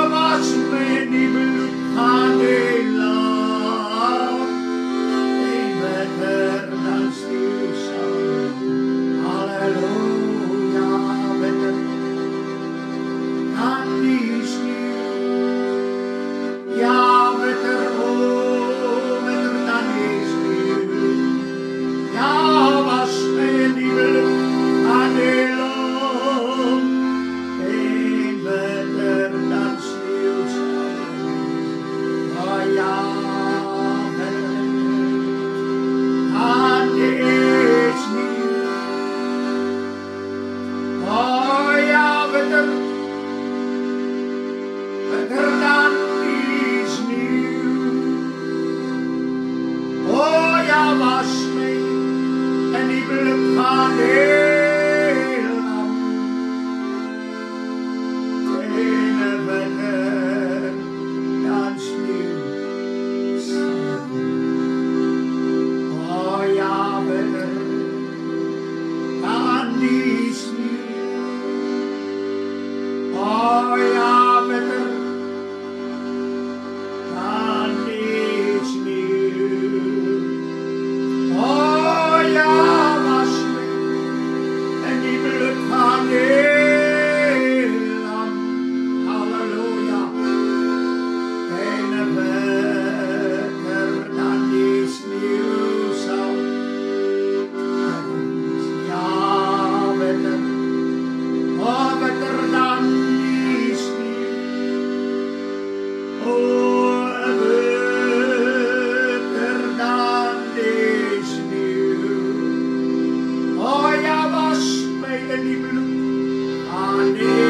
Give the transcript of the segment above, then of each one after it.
was my in die bloed van die lam. En beter dan sneeuwstorm. Halleluja, beter dan die sneeuw. Ja, beter, beter dan die sneeuw. Ja, was my in die bloed van die lam. En beter dan sneeuwstorm. Oh ja, beter dan die sneeuw. Oh ja, beter dan die sneeuw. Oh ja, was my in die bloed van die lam. En beter dan sneeuwstorm. Oh ja, beter dan die sneeuw. Oh ja, beter dan die sneeuw. Oh ja, was my in die bloed van die lam. Halleluja. En beter dan die sneeuw sal. Ja, beter. Oh, beter dan die sneeuw. Oh, beter dan die sneeuw. Oh ja, was my in die bloed van die lam.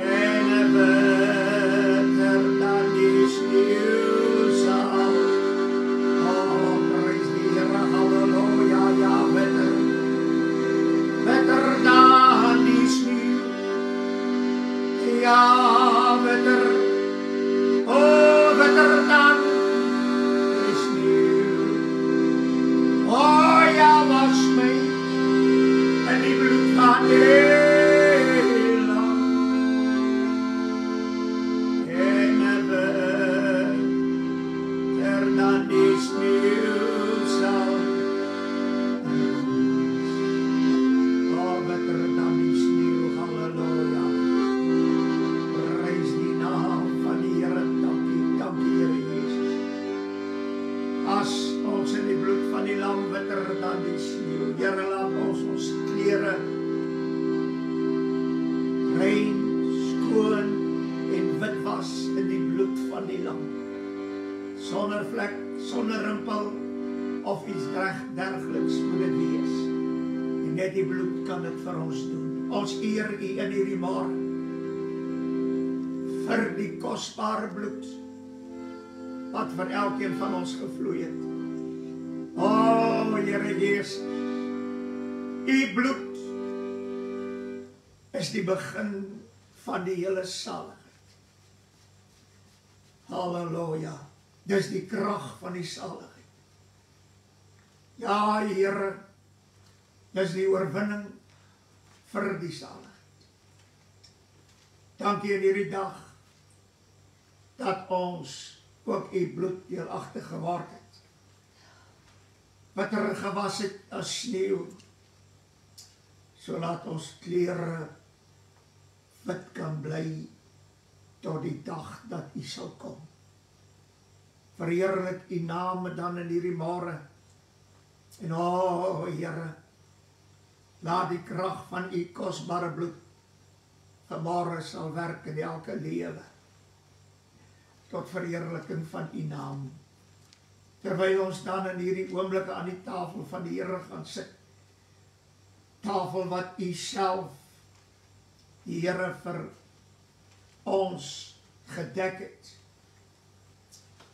En beter dan die sneeuw sal. Oh, prijs die Here, halleluja, ja, beter. Beter dan die sneeuw. Ja, beter. Oh, beter dan die sneeuw. Oh ja, was my in die bloed van die lam. En beter dan die sneeuw sal. Oh, beter dan die sneeuw, halleluja. Prys die naam van die Here, dankie, Here Jesus. As ons in die bloed van die lam, beter dan die sneeuw. Here, laat ons klere rein, skoon en wit was in die bloed van die lam. Sonder vlek, sonder rimpel of iets dergeliks moet dit wees. En net die bloed kan dit vir ons doen. Ons eer U in hierdie môre vir die kosbare bloed wat vir elkeen van ons gevloei het. O, Here Jesus, U bloed is die begin van die hele saligheid. Halleluja. Dis die krag van die saligheid. Ja, Here, dis die oorwinning vir die saligheid. Dankie in hierdie dag dat ons ook U bloed deelagtig geword het. Bitter gewas het as sneeuw, so laat ons klere wit kan bly tot die dag dat U sal kom. Verheerlik U naam dan in hierdie môre. En o, Here, laat die krag van U kosbare bloed vanmôre sal werk in elke lewe tot verheerliking van U naam. Terwyl ons dan in hierdie oomblikke aan die tafel van die Here gaan sit, tafel wat U self, die Here, vir ons gedek het.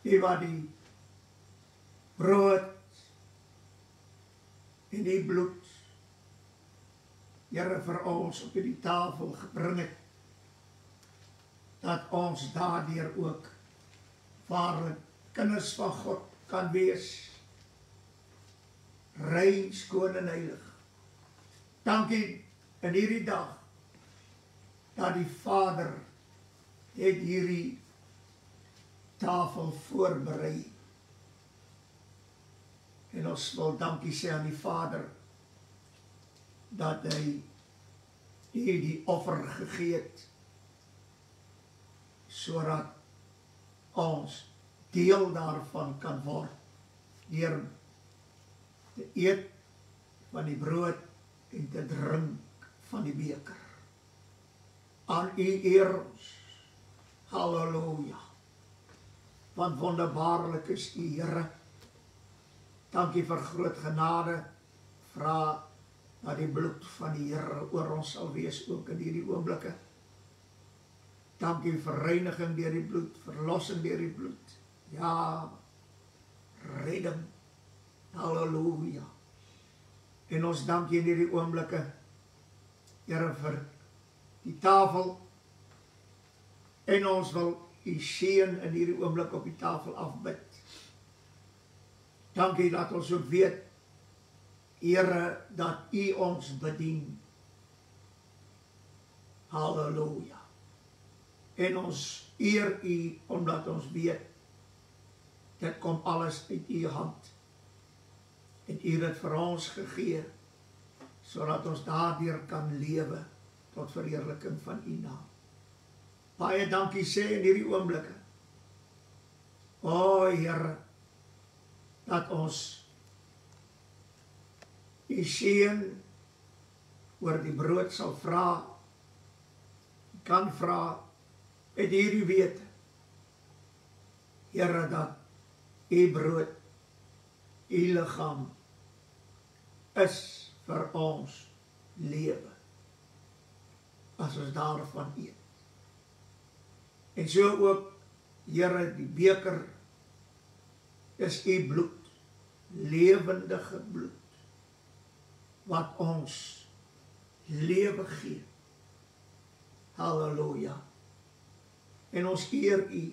U wat die brood en die bloed, Here, vir ons op die tafel gebring het, dat ons daardeur ook waarlik kinders van God kan wees, rein, skoon en heilig. Dankie in hierdie dag dat die Vader het hierdie tafel voorberei. En ons wil dankie sê aan die Vader, dat hy die offer gegee het, sodat ons deel daarvan kan word, deur te eet van die brood en te drink van die beker. Aan u eer ons, halleluja, want wonderbaarlik is u Here. Dankie vir groot genade, vra dat die bloed van die Here oor ons sal wees, ook in hierdie oomblikke. Dankie vir reiniging deur die bloed, verlossing deur die bloed, ja, redding, halleluja. En ons dankie in hierdie oomblikke, Here, vir die tafel, en ons wil u seën in hierdie oomblik op die tafel afbid. Dankie dat ons ook weet, Here, dat u ons bedien. Halleluja. En ons eer u, omdat ons weet, dit kom alles uit u hand. En u het vir ons gegee, sodat ons daardeur kan lewe, tot verheerliking van u naam. Baie dankie sê in hierdie oomblikke. O Here, dat ons u seën oor die brood sal vra, kan vra, met hierdie wete, Here, dat u brood, u liggaam, is vir ons lewe, as ons daarvan eet. En so ook, Here, die beker, is u bloed, lewendige bloed, wat ons lewe gee. Halleluja. En ons eer u,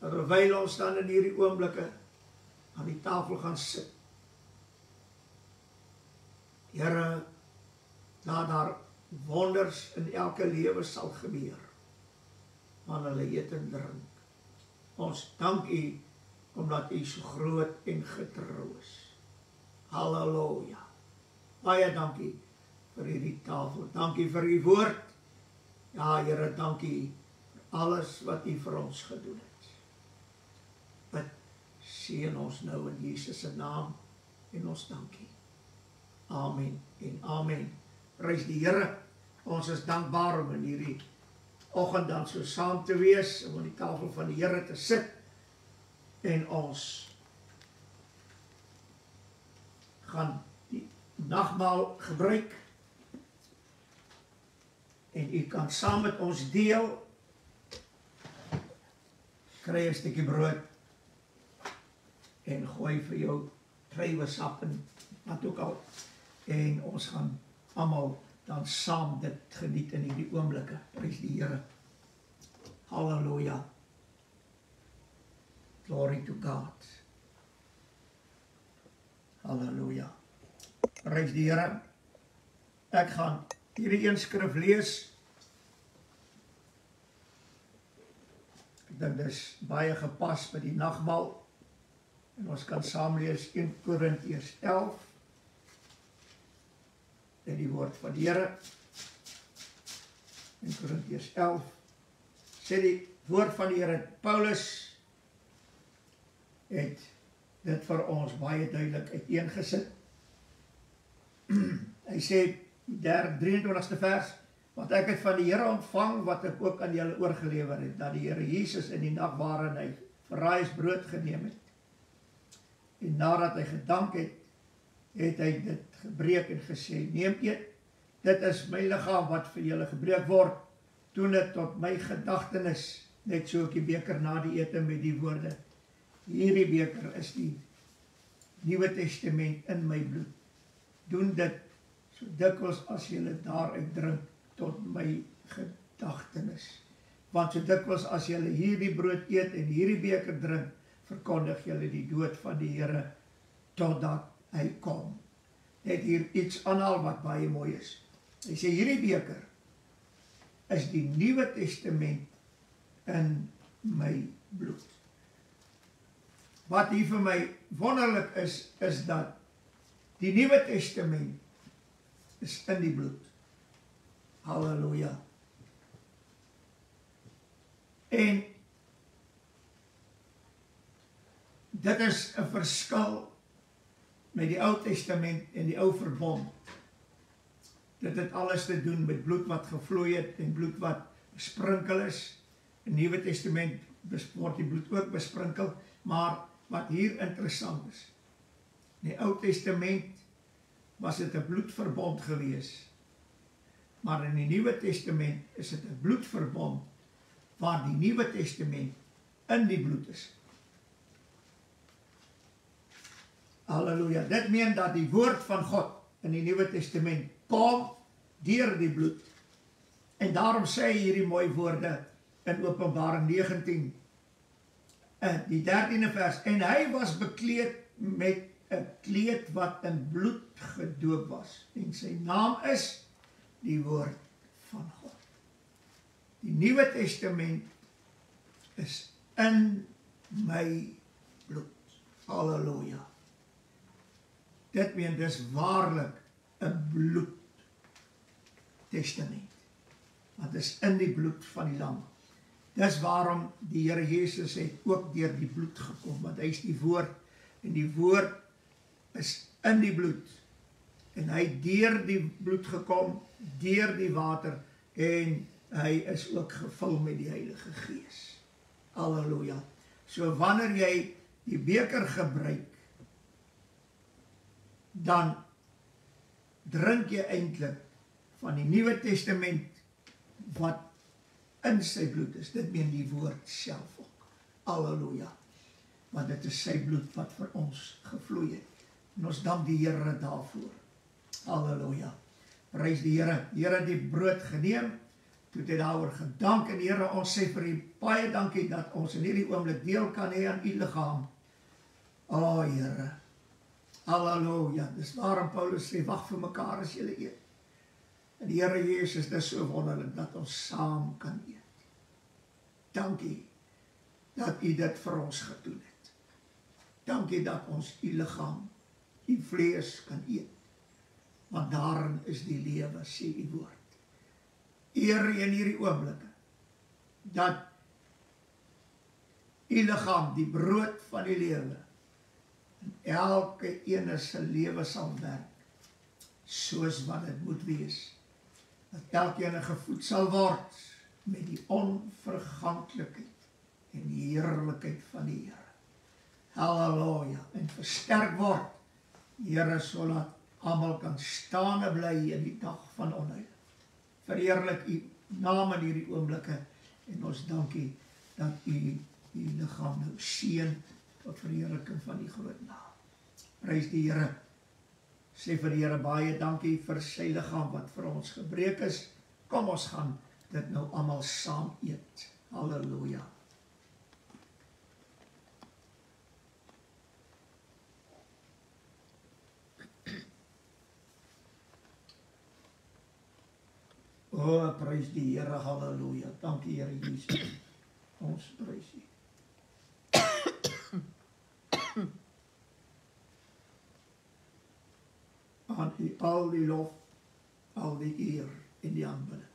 terwyl ons dan in hierdie oomblikke aan die tafel gaan sit. Here, dat daar wonders in elke lewe sal gebeur, wanneer hulle eet en drink. Ons dank u, omdat u so groot en getrou is. Halleluja. Baie dankie vir hierdie tafel. Dankie vir u woord. Ja, Here, dankie vir alles wat u vir ons gedoen het. Bid, seën ons nou in Jesus se naam, en ons dankie. Amen en amen. Prys die Here. Ons is dankbaar om in hierdie oggend dan so saam te wees, om aan die tafel van die Here te sit, en ons gaan die nagmaal gebruik, en u kan saam met ons deel. Kry 'n stukkie brood, en gooi vir jou druiwesap en wat ook al, en ons gaan almal dan saam dit geniet in hierdie oomblikke. Prys die Here. Halleluja. Glory to God. Halleluja. Prys die Here. Ek gaan hierdie een skrif lees. Ek dink dis baie gepas by die nagmaal. En ons kan saam lees 1 Korintiërs 11. En die woord van die Here. 1 Korintiërs 11. Sê die woord van die Here, Paulus het dit vir ons baie duidelik uiteengesit. Hy sê, die 23ste vers, want ek het van die Here ontvang, wat ek ook aan julle oorgelewer het, dat die Here Jesus in die nag waarin hy verraaingsbrood geneem het, en nadat hy gedank het, het hy dit gebreek en gesê, neem eet, dit is my liggaam wat vir julle gebreek word, doen dit tot my gedagtenis, net so ook die beker na die ete met die woorde, hierdie beker is die Nuwe Testament in my bloed, doen dit so dikwels as julle daaruit drink, tot my gedagtenis, want so dikwels as julle hierdie brood eet en hierdie beker drink, verkondig julle die dood van die Here, totdat hy kom. Net hier iets aanhaal wat baie mooi is. Hy sê hierdie beker is die Nuwe Testament in my bloed. Wat hier vir my wonderlik is dat die Nuwe Testament is in die bloed. Halleluja. En dit is 'n verskil met die Ou Testament en die Ou Verbond. Dit het alles te doen met bloed wat gevloei het en bloed wat besprinkel is. In die Nuwe Testament word die bloed ook besprinkel, maar wat hier interessant is, in die Ou Testament was dit 'n bloedverbond gewees, maar in die Nuwe Testament is dit 'n bloedverbond waar die Nuwe Testament in die bloed is. Halleluja. Dit meen dat die woord van God in die Nuwe Testament kom deur die bloed. En daarom sê hy hierdie mooi woorde in Openbaring 19, die 13de vers, en hy was bekleed met 'n kleed wat in bloed gedoop was, en sy naam is die woord van God. Die Nuwe Testament is in my bloed. Halleluja. Dit meen, dis waarlik 'n bloed testament. Want dit is in die bloed van die lam. Dis waarom die Here Jesus het ook deur die bloed gekom, want hy is die woord, en die woord is in die bloed. En hy het deur die bloed gekom, deur die water, en hy is ook gevul met die Heilige Gees. Halleluja. So wanneer jy die beker gebruik, dan drink jy eintlik van die Nuwe Testament wat in sy bloed is. Dit meen die woord self ook. Halleluja. Want dit is sy bloed wat vir ons gevloei het. En ons dank die Here daarvoor. Halleluja. Prys die Here. Die Here het die brood geneem, toe het hy daaroor gedank, en die Here, ons sê vir u baie dankie dat ons in hierdie oomblik deel kan hê aan u liggaam. O Here. Halleluja. Dis waarom Paulus sê, wag vir mekaar as julle eet. En die Here Jesus, dis so wonderlik dat ons saam kan eet. Dankie dat u dit vir ons gedoen het. Dankie dat ons u liggaam, u vlees kan eet. Want daarin is die lewe, sê u woord. Here in hierdie oomblikke, dat u liggaam, die brood van die lewe, en elke ene se lewe sal werk, soos wat dit moet wees, dat elkeen gevoed sal word met die onverganklikheid en die heerlikheid van die Here. Halleluja, en versterk word, Here, sodat almal kan staande bly in die dag van onheil. Verheerlik u naam in hierdie oomblikke, en ons dankie dat u die liggaam nou seën tot verheerliking van die groot naam. Prys die Here. Sê vir die Here baie dankie vir sy liggaam wat vir ons gebreek is. Kom ons gaan dit nou almal saam eet. Halleluja. O, prys die Here, halleluja. Dankie Here Jesus. Ons prys u. Aan u al die lof, al die eer en die aanbidding.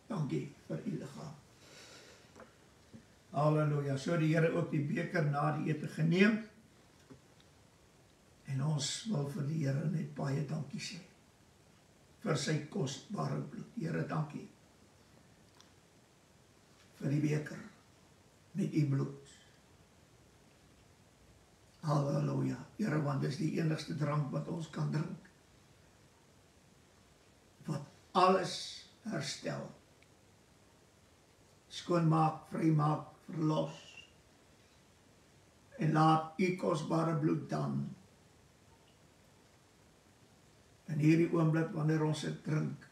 Dankie vir u liggaam. Halleluja. So die Here ook die beker na die ete geneem. En ons wil vir die Here net baie dankie sê. Vir sy kosbare bloed. Here, dankie. Vir die beker met u bloed. Halleluja. Here, want dis die enigste drank wat ons kan drink. Wat alles herstel. Skoonmaak, vrymaak, verlos. En laat u kosbare bloed dan in hierdie oomblik wanneer ons dit drink,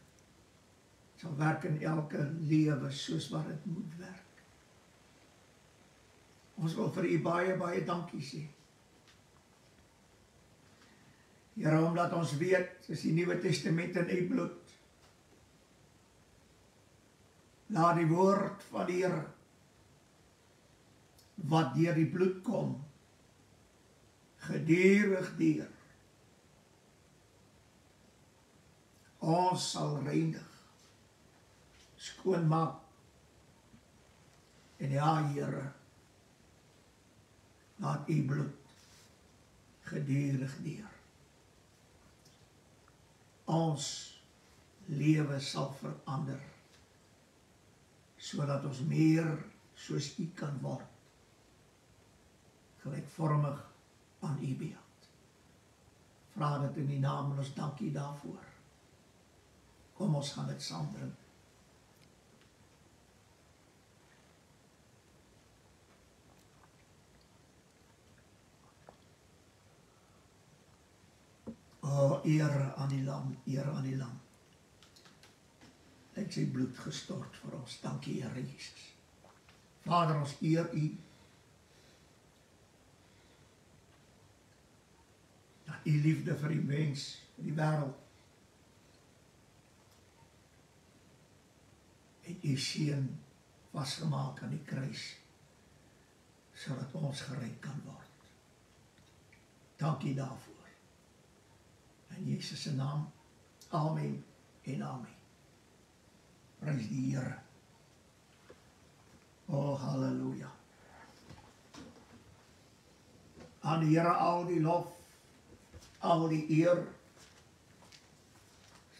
sal werk in elke lewe soos wat dit moet werk. Ons wil vir u baie, baie dankie sê. Here, omdat ons weet, is die Nuwe Testament in u bloed. Laat die woord van die Here, wat deur die bloed kom, gedurig deur. Ons sal reinig, skoonmaak. En ja, Here, laat u bloed gedurig deur. Ons lewe sal verander, sodat ons meer soos u kan word, gelijkvormig aan u beeld. Vra dit in die naam en ons dank u daarvoor. Kom, ons gaan dit saam drink. O, eer aan die lam, eer aan die lam. Hy het sy bloed gestort vir ons. Dankie, Here Jesus. Vader, ons eer u, dat u liefde vir die mens, vir die wêreld, en u seun vasgemaak aan die kruis, sodat ons gered kan word. Dankie daarvoor. In Jesus se naam, amen en amen. Prys die Here. O, halleluja. Aan die Here al die lof, al die eer.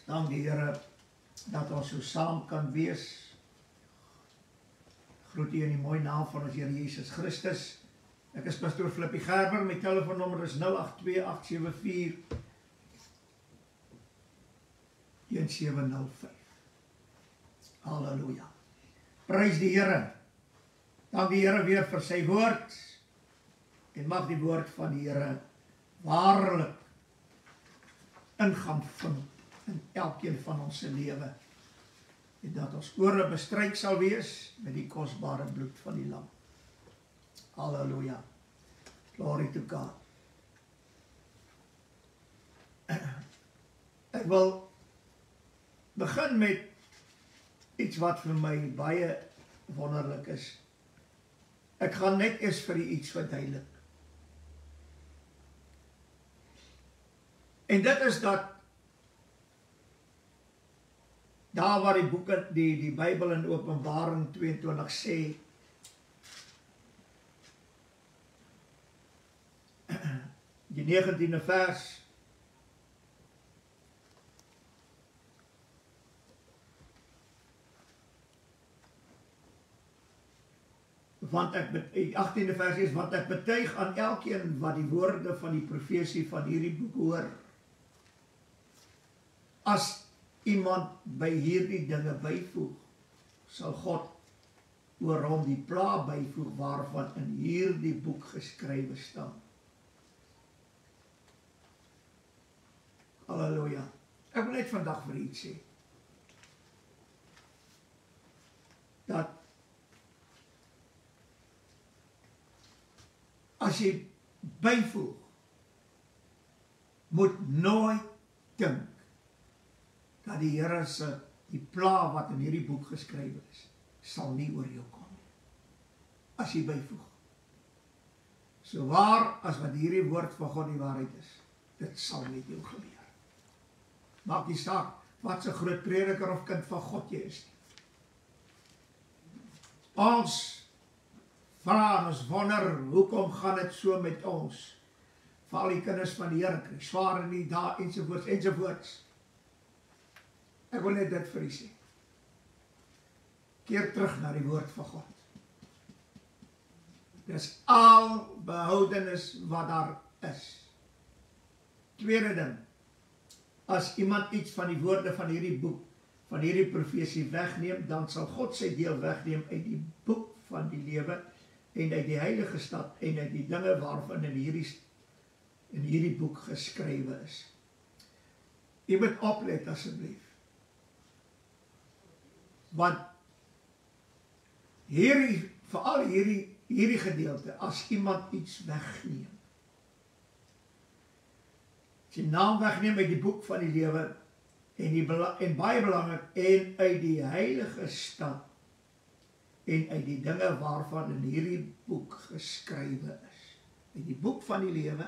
Dank die Here dat ons so saam kan wees. Groet u in die mooi naam van ons Here Jesus Christus. Ek is pastoor Flippie Gerber, my telefoonnommer is 082 874 1705. Halleluja. Prys die Here. Dank die Here weer vir sy woord. En mag die woord van die Here waarlik ingang vind in elkeen van ons se lewe. En dat ons ore bestryk sal wees met die kosbare bloed van die lam. Halleluja. Glory to God. Ek wil begin met iets wat vir my baie wonderlik is. Ek gaan net eers vir u iets verduidelik. En dit is dat daar waar die boeke, die Bybel in Openbaring 22 sê, die 19de vers, want die 18de vers is, want ek betuig aan elkeen wat die woorde van die profesie van hierdie boek hoor. As iemand by hierdie dinge byvoeg, sal God oor hom die pla byvoeg waarvan in hierdie boek geskrywe staan. Halleluja. Ek wil net vandag vir iets sê. Dat as jy byvoeg, moet nooit dink dat die Here se die pla wat in hierdie boek geskrywe is, sal nie oor jou kom nie. As jy byvoeg. So waar as wat hierdie woord van God die waarheid is, dit sal met jou gebeur. Maak nie saak wat se groot prediker of kind van God jy is. Ons vra en ons wonder, hoekom gaan dit so met ons? Vir al die kinders van die Here, kry swaar in die dae, ensovoorts, ensovoorts. Ek wil net dit vir u sê. Keer terug na die woord van God. Dis al behoudenis wat daar is. Tweede ding, as iemand iets van die woorde van hierdie boek, van hierdie profesie wegneem, dan sal God sy deel wegneem uit die boek van die lewe en uit die heilige stad en uit die dinge waarvan in hierdie boek geskrywe is. U moet oplet asseblief. Want veral hierdie gedeelte, as iemand iets wegneem, as jy naam wegneem uit die boek van die lewe en baie belangrik, en uit die heilige stad en uit die dinge waarvan in hierdie boek geskrywe is. Uit die boek van die lewe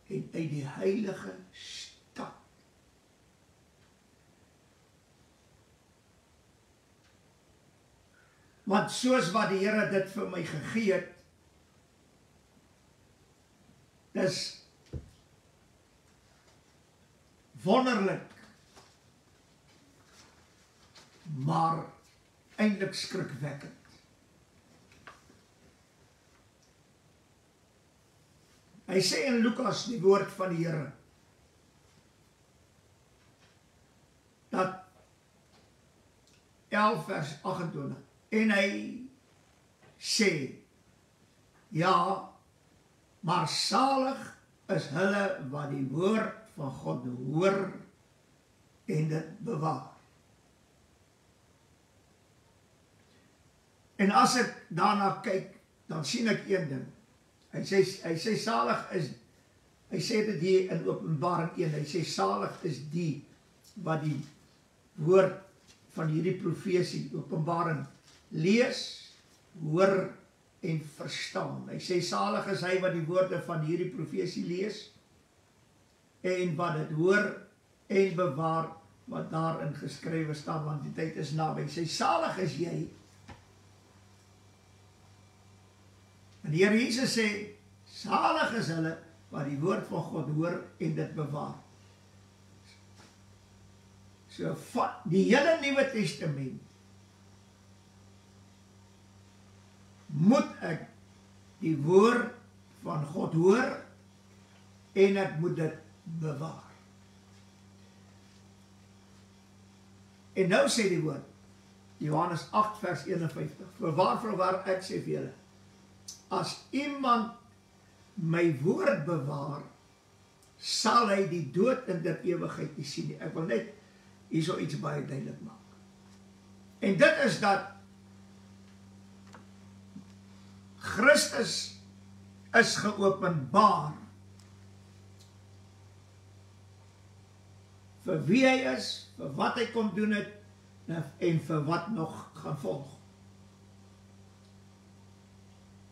en uit die heilige stad. Want soos wat die Here dit vir my gegee het, dis wonderlik, maar eintlik skrikwekkend. Hy sê in Lukas die woord van die Here, dat 11 vers 28, en hy sê, ja, maar salig is hulle wat die woord van God hoor en dit bewaar. En as ek daarna kyk, dan sien ek een ding. Hy sê salig is, hy sê dit hier in Openbaring 1, hy sê salig is die wat die woord van hierdie profesie, Openbaring, lees, hoor en verstaan. Hy sê salig is hy wat die woorde van hierdie profesie lees en wat dit hoor en bewaar wat daarin geskrywe staan, want die tyd is naby. Hy sê salig is jy. En die Here Jesus sê salig is hulle wat die woord van God hoor en dit bewaar. So die hele Nuwe Testament moet ek die woord van God hoor en ek moet dit bewaar. En nou sê die woord, Johannes 8 vers 51, voorwaar ek sê vir julle, as iemand my woord bewaar, sal hy die dood in der ewigheid nie sien nie. Ek wil net hierso iets baie duidelik maak. En dit is dat Christus is geopenbaar vir wie hy is, vir wat hy kom doen het en vir wat nog gaan volg.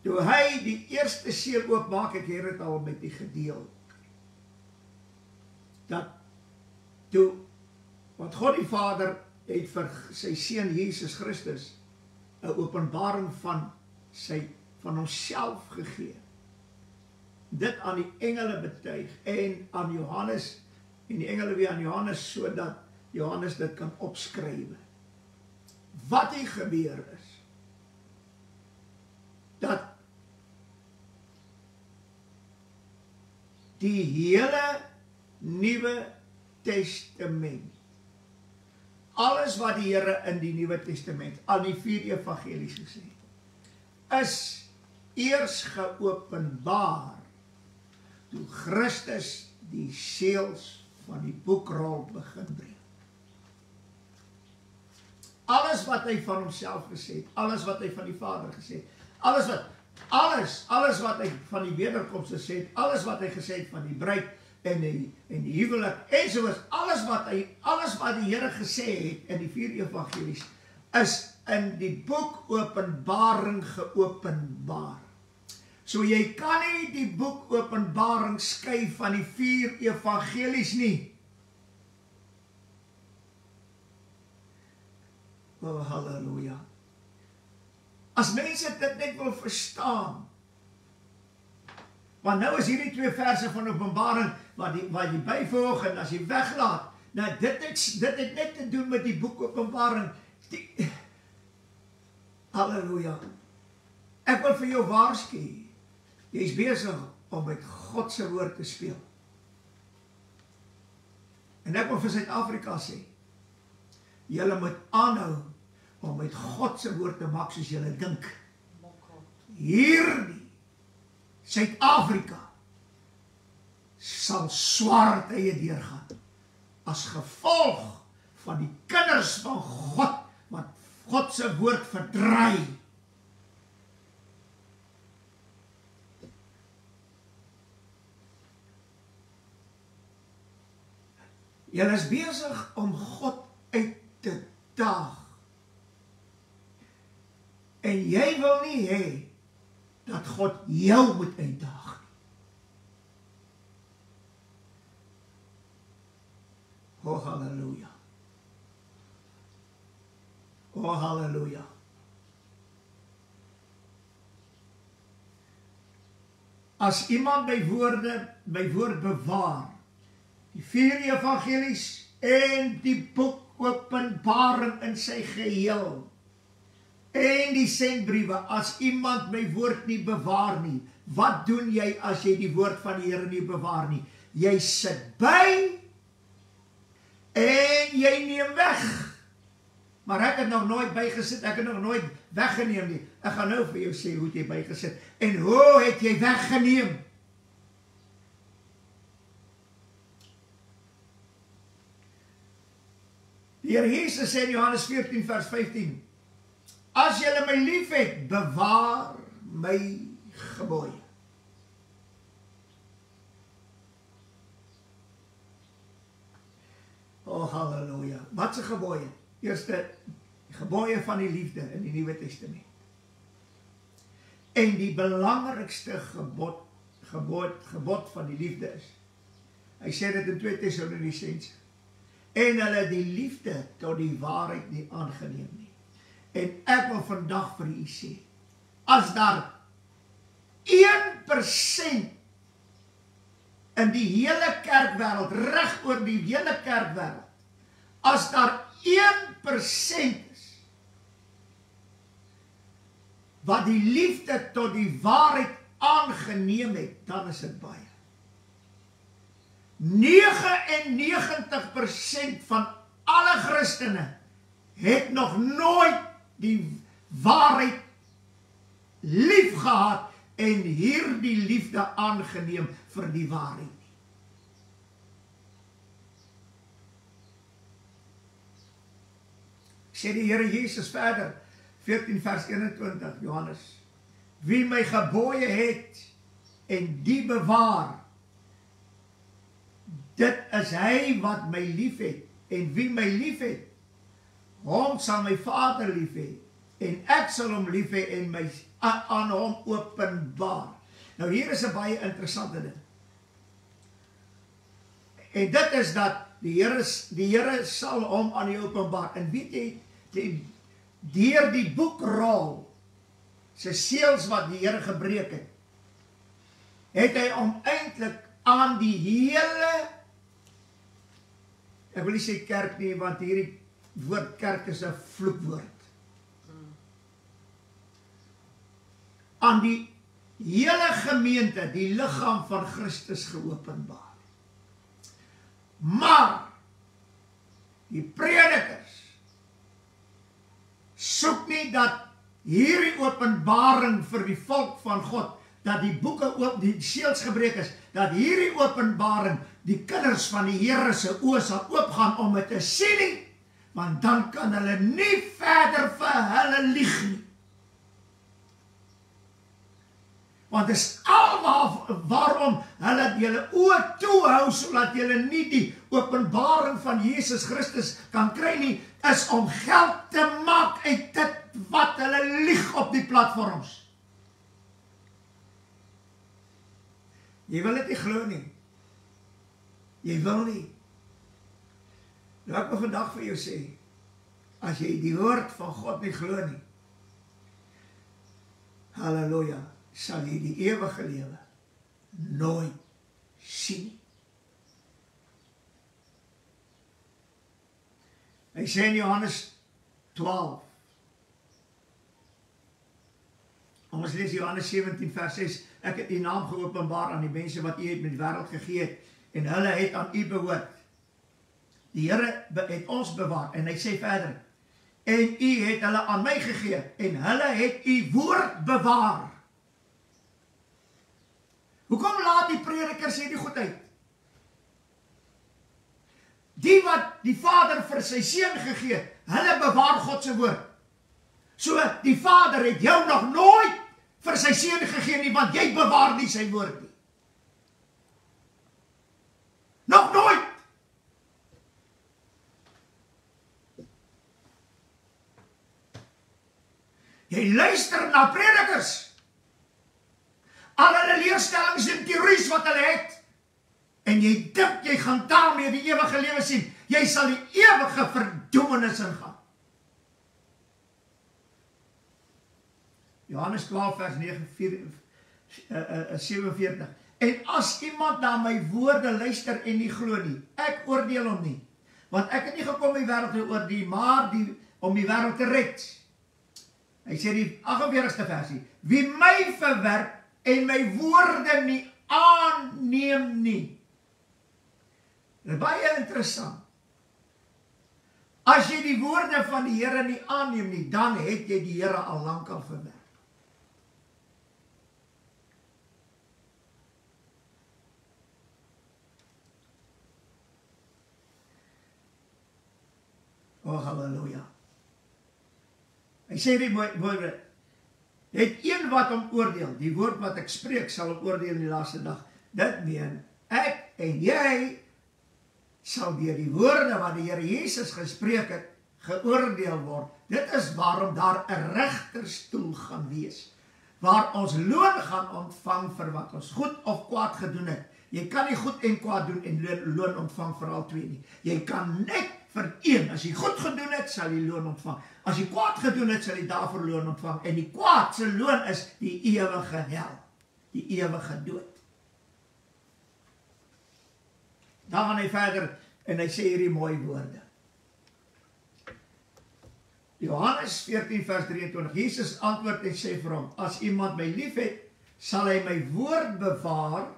Toe hy die eerste seël oopmaak, ek het dit al met u gedeel, dat toe, want God die Vader het vir sy seun Jesus Christus 'n openbaring van homself gegee. Dit aan die engele betuig en aan Johannes, en die engele weer aan Johannes, sodat Johannes dit kan opskrywe. Wat hier gebeur is, dat die hele Nuwe Testament, alles wat die Here in die Nuwe Testament, aan die 4 evangelies gesê, is eers geopenbaar toe Christus die seels van die boekrol begin breek. Alles wat hy van homself gesê het, alles wat hy van die Vader gesê het, alles wat hy van die wederkoms gesê het, alles wat hy gesê het van die bruid en die huwelik, en soos alles wat die Here gesê het in die 4 evangelies, is in die boek Openbaring geopenbaar. So jy kan nie die boek Openbaring skei van die 4 evangelies nie. Oh, halleluja. As mense dit net wil verstaan, want nou is hierdie 2 verse van Openbaring wat jy byvoeg en as jy weglaat, nou dit het net te doen met die boek Openbaring. Halleluja. Ek wil vir jou waarsku, jy is besig om met God se woord te speel. En ek wil vir Suid-Afrika sê, julle moet aanhou om met God se woord te maak soos julle dink. Hierdie Suid-Afrika sal swaar tye deurgaan as gevolg van die kinders van God wat God se woord verdraai. Julle is besig om God uit te daag. En jy wil nie hê dat God jou moet uitdaag nie. O, halleluja. O, halleluja. As iemand my woord bewaar, die 4 evangelies en die boek Openbaring in sy geheel, en die sendbriewe, as iemand my woord nie bewaar nie, wat doen jy as jy die woord van die Here nie bewaar nie? Jy sit by, en jy neem weg. Maar ek het nog nooit bygesit, ek het nog nooit weggeneem nie. Ek gaan nou vir jou sê hoe het jy bygesit, en hoe het jy weggeneem? Die Here Jesus sê in Johannes 14 vers 15, as julle my lief het, bewaar my gebooie. O, halleluja. Wat se gebooie? Eerste, die gebooie van die liefde in die Nuwe Testament. En die belangrikste gebod van die liefde is, hy sê dit in 2 Tessalonisense, en hulle die liefde tot die waarheid nie aangeneem nie. En ek wil vandag vir u sê, as daar 1% in die hele kerkwêreld, reg oor die hele kerkwêreld, as daar 1% is, wat die liefde tot die waarheid aangeneem het, dan is dit baie. 99% van alle Christene het nog nooit die waarheid lief gehad en hierdie liefde aangeneem vir die waarheid. Sê die Here Jesus verder, 14 vers 21, Johannes, wie my gebooie het en die bewaar, dit is hy wat my lief het, en wie my lief het, hom sal my Vader lief hê, en ek sal hom lief hê en my aan hom openbaar. Nou hier is 'n baie interessante ding. En dit is dat die Here sal hom aan jou openbaar. En weet jy, deur die boekrol, se seels wat die Here gebreek het hy hom eintlik aan die hele, ek wil nie sê kerk nie, want hierdie woord kerk is 'n vloekwoord. Aan die hele gemeente, die liggaam van Christus geopenbaar. Maar die predikers soek nie dat hierdie openbaring vir die volk van God, dat die boeke oop, die seels gebreek is, dat hierdie openbaring die kinders van die Here se oë sal oopgaan om dit te sien nie, want dan kan hulle nie verder vir hulle lieg nie. Want dit is waarom hulle julle oë toehou, sodat julle nie die openbaring van Jesus Christus kan kry nie, is om geld te maak uit dit wat hulle lieg op die platforms. Jy wil dit nie glo nie. Jy wil nie. Nou ek wil vandag vir jou sê, as jy die woord van God nie glo nie, halleluja, sal jy die ewige lewe nooit sien nie. Hy sê in Johannes 12, ons lees Johannes 17 vers 6, ek het die naam geopenbaar aan die mense wat u het met die wêreld gegee het, en hulle het aan u behoort. Die Here het ons bewaar, en hy sê verder, en u het hulle aan my gegee, en hulle het u woord bewaar. Hoekom laat die predikers hierdie goed uit? Die wat die Vader vir sy seun gegee het, hulle bewaar God se woord. So, die Vader het jou nog nooit vir sy seun gegee nie, want jy bewaar nie sy woord nie. Nog nooit! Jy luister na predikers. Al hulle leerstellings en teories wat hulle het. En jy dink jy gaan daarmee die ewige lewe sien. Jy sal die ewige verdoemenis ingaan. Johannes 12 vers 47. En as iemand na my woorde luister en nie glo nie, ek oordeel hom nie. Want ek het nie gekom die wêreld te oordeel, maar om die wêreld te red. Hy sê die 48ste versie, wie my verwerp en my woorde nie aanneem nie. Dit is baie interessant. As jy die woorde van die Here nie aanneem nie, dan het jy die Here al lank al verwerp. Oh, halleluja. Hy sê die woorde, het een wat hom oordeel, die woord wat ek spreek sal hom oordeel in die laaste dag. Dit meen, ek en jy sal deur die woorde wat die Here Jesus gespreek het, geoordeel word. Dit is waarom daar 'n regterstoel gaan wees, waar ons loon gaan ontvang vir wat ons goed of kwaad gedoen het. Jy kan nie goed en kwaad doen en loon ontvang vir al twee nie. Jy kan net vir een. As jy goed gedoen het, sal jy loon ontvang. As jy kwaad gedoen het, sal jy daarvoor loon ontvang. En die kwaad se loon is die ewige hel, die ewige dood. Dan gaan hy verder en hy sê hierdie mooi woorde. Johannes 14 vers 23. Jesus antwoord en sê vir hom, as iemand my lief het, sal hy my woord bewaar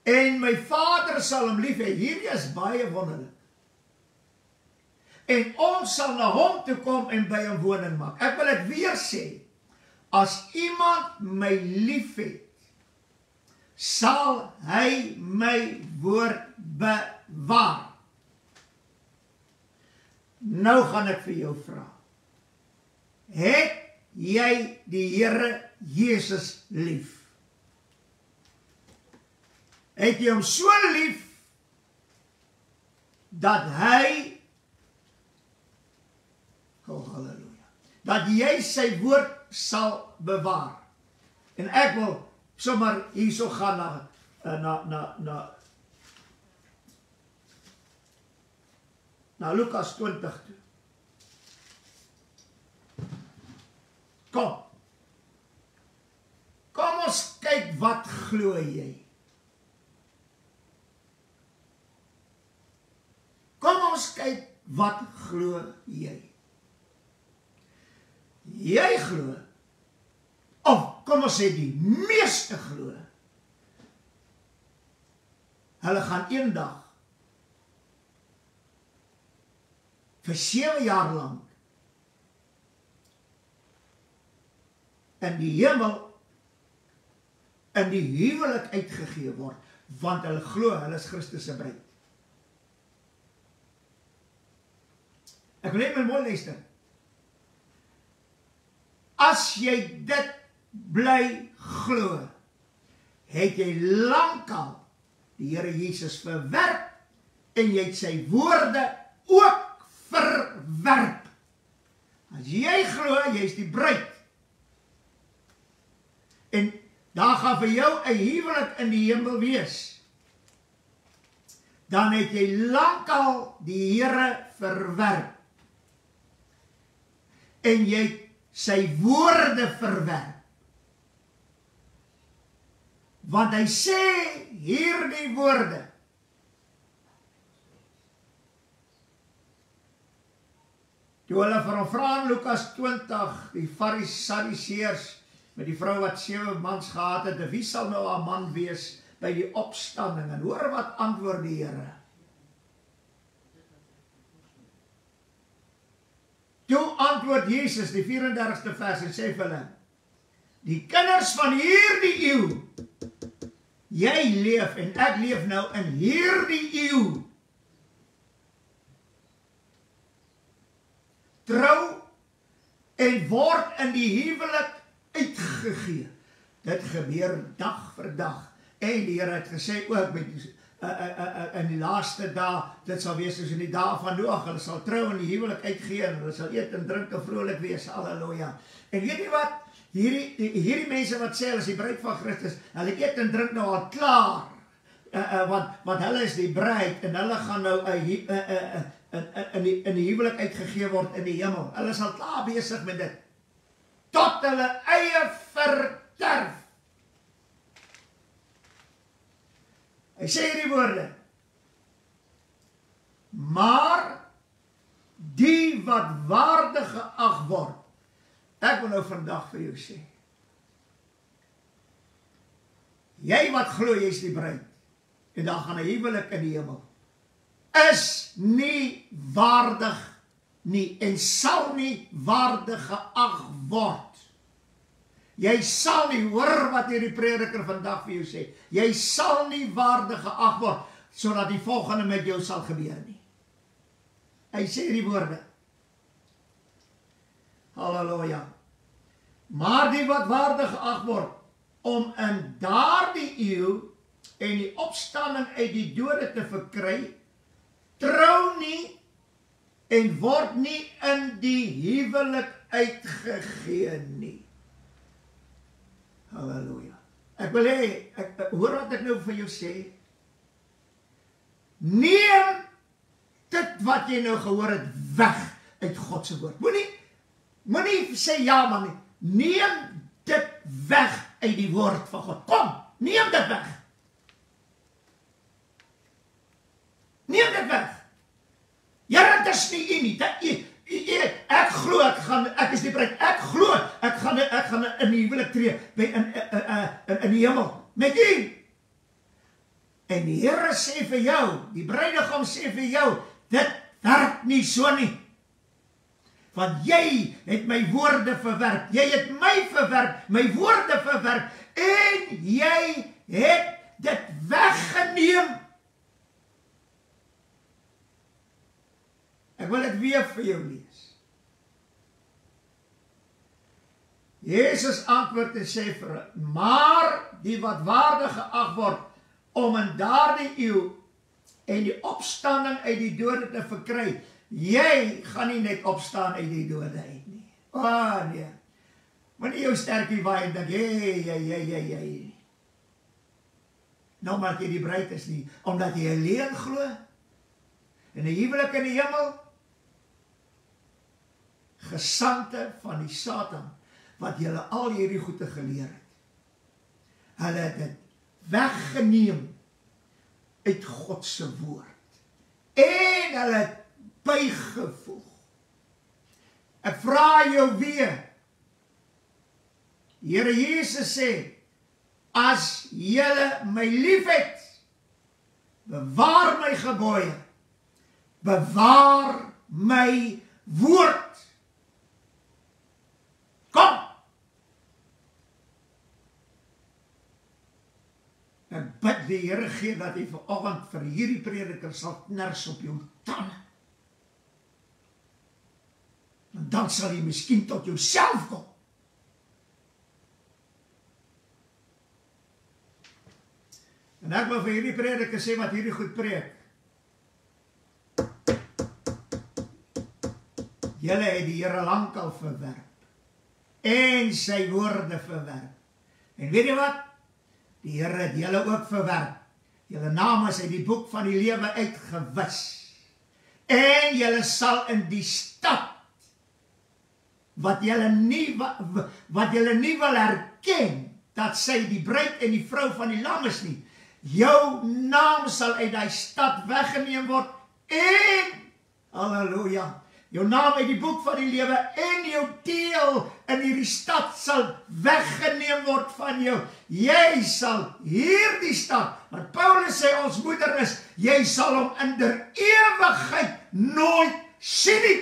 en my Vader sal hom lief hê. Hierdie is baie wonderlik. En ons sal na hom toe kom en by hom woning maak. Ek wil dit weer sê. As iemand my lief het, sal hy my woord bewaar. Nou gaan ek vir jou vra. Het jy die Here Jesus lief? Het jy hom so lief dat hy, oh halleluja, dat jy sy woord sal bewaar? En ek wil sommer hierso gaan na Lukas 20 toe. Kom ons kyk wat glo jy. Kom ons kyk wat glo jy. Jy glo, of kom ons sê die meeste glo, hulle gaan eendag vir 7 jaar lang in die hemel in die huwelik uitgegee word, want hulle glo hulle is Christus se bruid. Ek wil net my mooi luister. As jy dit bly glo, het jy lankal die Here Jesus verwerp en jy het sy woorde ook verwerp. As jy glo, jy is die bruid. En daar gaan vir jou 'n huwelik in die hemel wees. Dan het jy lankal die Here verwerp. En jy het sy woorde verwerp. Want hy sê hierdie woorde. Toe hulle vir hom vra in Lukas 20, die Sadduseërs met die vrou wat 7 mans gehad het, wie sal nou haar man wees by die opstanding? En hoor wat antwoord die Here. Toe antwoord Jesus, die 34ste vers, en sê vir hulle, die kinders van hierdie eeu, jy leef en ek leef nou in hierdie eeu, trou en word in die huwelik uitgegee. Dit gebeur dag vir dag. En die Here het gesê ook, in die laaste dae, dit sal wees soos in die dae van Noag, hulle sal trou en die huwelik uitgee, en hulle sal eet en drink en vrolik wees, halleluja. En weet jy wat, hierdie mense wat sê, hulle is die bruid van Christus, hulle eet en drink nou al klaar, want hulle is die bruid, en hulle gaan nou in die huwelik uitgegee word in die hemel, hulle is al klaar besig met dit, tot hulle eie verderf. Hy sê hierdie woorde, maar die wat waardig geag word, ek wil nou vandag vir jou sê, jy wat glo jy is die bruid, en dan gaan 'n huwelik in die hemel, is nie waardig nie, en sal nie waardig geag word. Jy sal nie, hoor wat hierdie prediker vandag vir jou sê, jy sal nie waardig geag word, sodat die volgende met jou sal gebeur nie. Hy sê die woorde, halleluja, maar die wat waardig geag word, om in daardie eeu, en die opstanding uit die dode te verkry, trou nie, en word nie in die huwelik uitgegee nie. Halleluja. Ek wil hê, hoor wat ek nou vir jou sê, neem dit wat jy nou gehoor het, weg uit God se woord. Moenie sê ja man nie, neem dit weg uit die woord van God, kom, neem dit weg. Neem dit weg. Here, dit is nie u nie, ek glo, ek is die bruid, ek glo, ek gaan in die huwelik tree, in die hemel, met u. En die Here sê vir jou, die bruidegom sê vir jou, dit werk nie so nie. Want jy het my woorde verwerp, jy het my verwerp, my woorde verwerp, en jy het dit weggeneem. Ek wil dit weer vir jou lees. Jezus antwoord en sê vir hulle, maar die wat waardig geag word, om in daardie eeu, en die opstanding uit die dode te verkry, jy gaan nie net opstaan uit die dode uit nie. Nee. Wanneer jou sterkie waai en denk, jy. Nou maak jy die bruid is nie, omdat jy alleen glo, en die huwelik in die hemel, gesante van die Satan, wat julle al hierdie goede geleer het. Hulle het dit weggeneem uit God se woord. En hulle het bygevoeg. Ek vra jou weer, Here Jesus sê, as julle my liefhet, bewaar my gebooie, bewaar my woord. Kom! Ek bid die Here gee dat hy vanoggend vir hierdie prediker sal kners op jou tande. En dan sal jy miskien tot jouself kom. En ek wil vir hierdie prediker sê wat hierdie goed preek. Julle het die Here lankal verwerp. En sy woorde verwerp. En weet jy wat? Die Here het julle ook verwerp. Julle name is uit die boek van die lewe uitgewis. En julle sal in die stad, wat julle nie wil herken, dat sy die bruid en die vrou van die lam is nie, jou naam sal uit die stad weggeneem word, en, halleluja, jou naam uit die boek van die lewe en jou deel in hierdie stad sal weggeneem word van jou. Jy sal hierdie stad, wat Paulus sê ons moeder is, jy sal hom in der ewigheid nooit sien nie.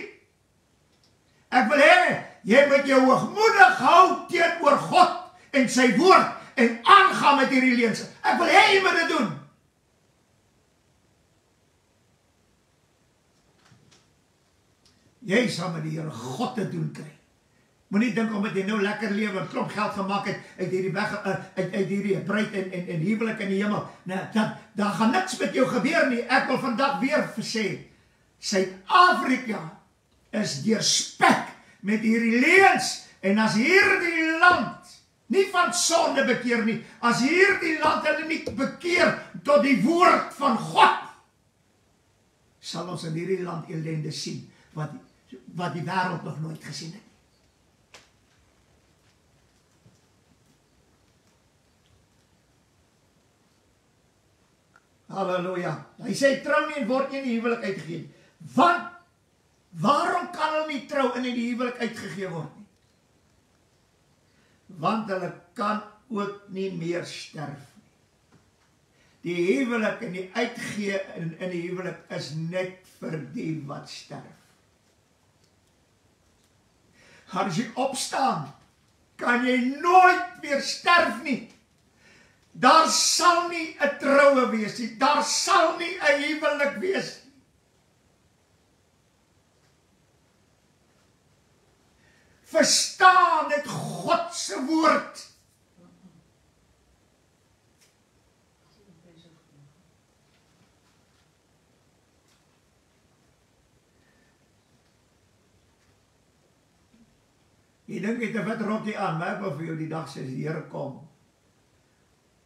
Ek wil hê, jy moet jou hoogmoedig hou teenoor God en sy woord en aangaan met hierdie leuns. Ek wil hê jy moet dit doen. Jy sal met die Here God te doen kry. Moenie dink omdat jy nou lekker lewe en klomp geld gemaak het uit hierdie bruid en huwelik in die hemel. Nee, dan gaan niks met jou gebeur nie. Ek wil vandag weer sê, Suid-Afrika is deurspek met hierdie leuns, en as hierdie land nie van sonde bekeer nie, as hierdie land hulle nie bekeer tot die woord van God, sal ons in hierdie land ellende sien, wat die wêreld nog nooit gesien het. Halleluja. Hy sê, trou nie en word nie in die huwelik uitgegee. Want, waarom kan hulle nie trou en in die huwelik uitgegee word nie? Want hulle kan ook nie meer sterf nie. Die huwelik en die uitgee in die huwelik is net vir die wat sterf. As jy opstaan, kan jy nooit meer sterf nie. Daar sal nie 'n troue wees nie, daar sal nie 'n huwelik wees nie. Verstaan dit God se woord. Jy dink jy het 'n wit rokkie aan, maar ek wil vir jou die dag sê, as die Here kom,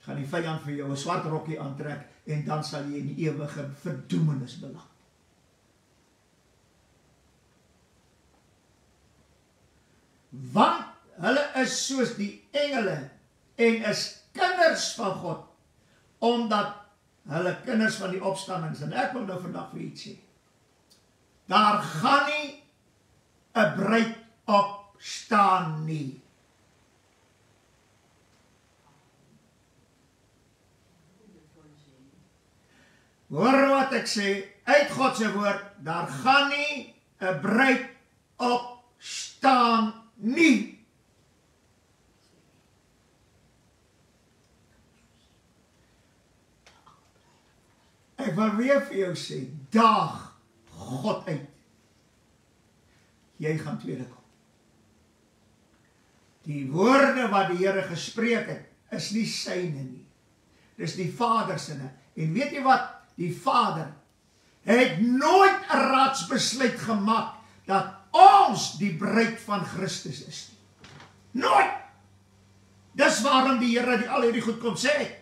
gaan die vyand vir jou 'n swart rokkie aantrek, en dan sal jy in die ewige verdoemenis beland. Want hulle is soos die engele, en is kinders van God, omdat hulle kinders van die opstanding is. En ek wil nou vandag vir iets sê. Daar gaan nie 'n bruid opstaan nie. Hoor wat ek sê, uit God se woord, daar gaan nie 'n bruid opstaan nie. Ek wil weer vir jou sê, daag God uit. Jy gaan tweede kom. Die woorde wat die Here gespreek het, is nie syne nie. Dis die Vader sinne. En weet jy wat? Die Vader het nooit 'n raadsbesluit gemaak dat ons die bruid van Christus is nie. Nooit! Dis waarom die Here al hierdie goed kom sê.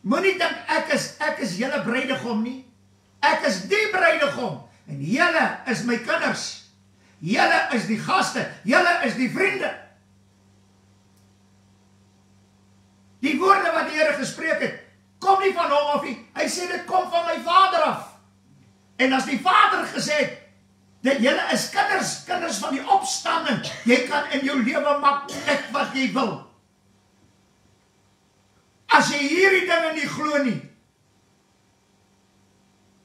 Moenie dink ek is julle bruidegom nie. Ek is die bruidegom en julle is my kinders. Julle is die gaste, julle is die vriende. Die woorde wat die Here gespreek het, kom nie van hom af nie. Hy sê dit kom van my Vader af. En as die Vader gesê het, dat julle is kinders van die opstanding, jy kan in jou lewe maak net wat jy wil. As jy hierdie dinge nie glo nie,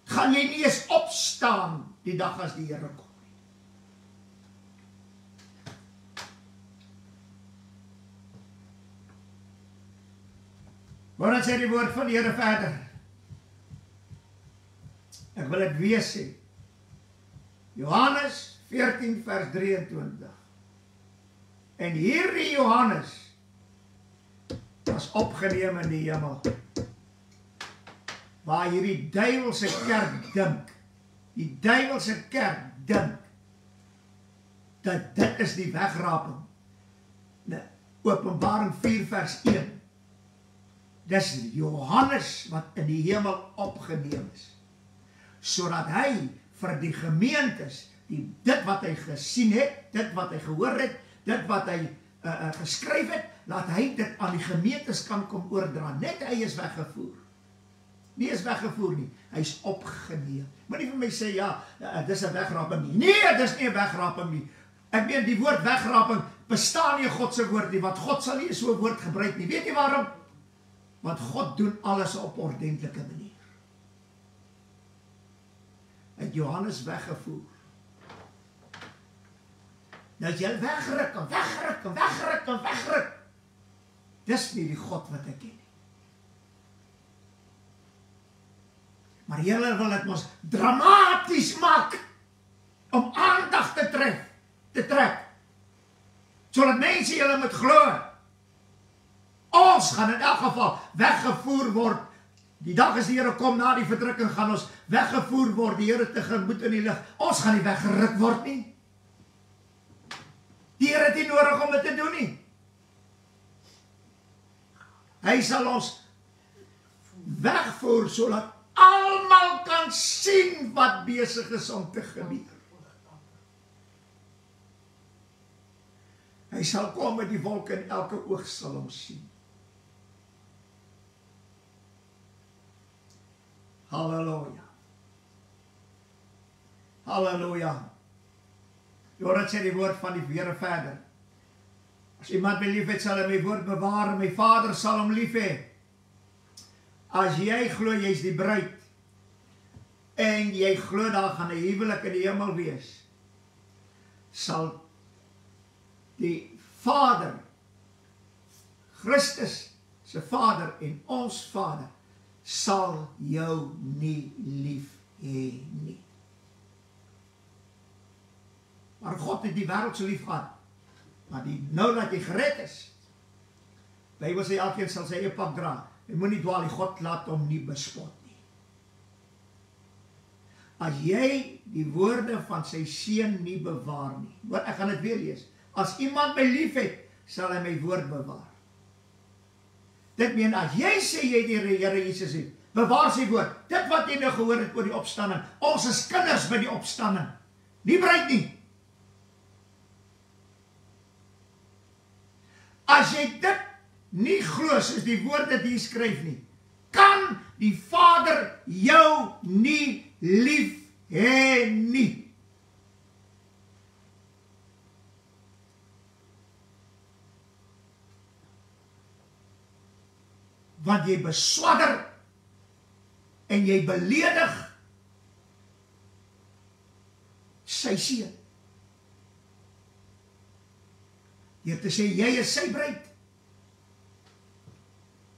gaan jy nie eens opstaan die dag as die Here kom. Wat sê die woord van die Here verder? Ek wil dit weer sê. Johannes 14 vers 23. En hierdie Johannes was opgeneem in die hemel. Waar hierdie duiwelse kerk dink. Die duiwelse kerk dink dat dit is die wegraping. Openbaring 4 vers 1. Dis Johannes wat in die hemel opgeneem is. Sodat hy vir die gemeentes, dit wat hy gesien het, dit wat hy gehoor het, dit wat hy geskryf het, laat hy dit aan die gemeentes kan kom oordra. Net hy is weggevoer. Nie is weggevoer nie, hy is opgeneem. Maar nie vir my sê, ja, dis 'n wegraping nie. Nee, dis nie 'n wegraping nie. Ek meen, die woord wegraping bestaan nie in God se woord nie, want God sal nie so 'n woord gebruik nie. Weet jy waarom? Want God doen alles op ordentlike manier. Hy het Johannes weggevoer. Nou as jy wegruk en wegruk en wegruk en wegruk, dis nie die God wat ek ken nie. Maar Here wil dit mos dramaties maak, om sodat mense julle moet glo. Ons gaan in elk geval weggevoer word. Die dag as die Here kom na die verdrukking, gaan ons weggevoer word, die Here tegemoet in die lig. Ons gaan nie weggeruk word nie. Die Here het nie nodig om dit te doen nie. Hy sal ons wegvoer, sodat almal kan sien wat besig is om te gebeur. Hy sal kom met die wolke en elke oog sal hom sien. Halleluja. Halleluja. Jorat sê die woord van die Here verder. As iemand my lief het, sal hy my woord bewaar, en my Vader sal hom lief hê. As jy glo jy's die bruid, en jy glo daar gaan 'n huwelik in die hemel wees, sal die Vader, Christus se Vader en ons Vader, sal jou nie lief hê nie. Maar God het die wêreld so lief gehad, maar nou dat jy gered is, Bybel sê elkeen sal sy eie pak dra. Jy moet nie dwaal, die God laat hom nie bespot nie. As jy die woorde van sy seun nie bewaar nie, hoor, ek gaan dit weer lees. As iemand my lief het, sal hy my woord bewaar. Dit meen, as jy sê jy die Here Jesus het, bewaar sy woord. Dit wat jy nou gehoor het oor die opstanding, ons is kinders by die opstanding, nie bruid nie. As jy dit nie glo, soos die woord dit hier skryf nie, kan die Vader jou nie lief hê nie. Want jy beswadder en jy beledig sy seun. Jy het te sê, jy is sy bruid.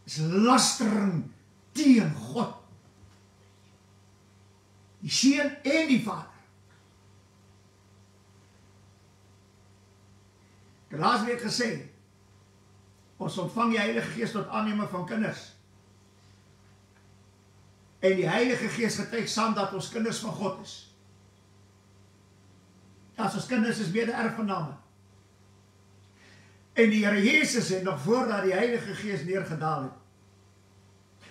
Is lastering teen God. Die seun en die Vader. Ek het laas week gesê, ons ontvang die Heilige Gees tot aanneem van kinders. En die Heilige Gees getuig saam dat ons kinders van God is. As ons kinders is mede-erfgename. En die Here Jesus het nog voordat die Heilige Gees neergedaal het,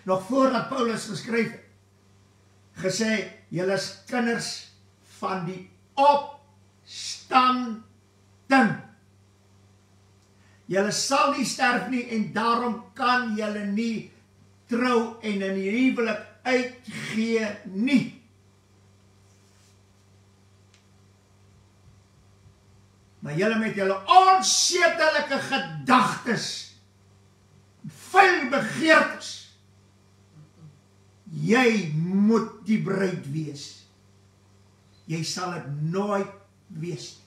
nog voordat Paulus geskryf het, gesê, julle is kinders van die opstanding. Julle sal nie sterf nie, en daarom kan julle nie trou en in die huwelik uitgee nie. Maar julle met julle onsedelike gedagtes, vuil begeertes, jy moet die bruid wees. Jy sal dit nooit wees nie.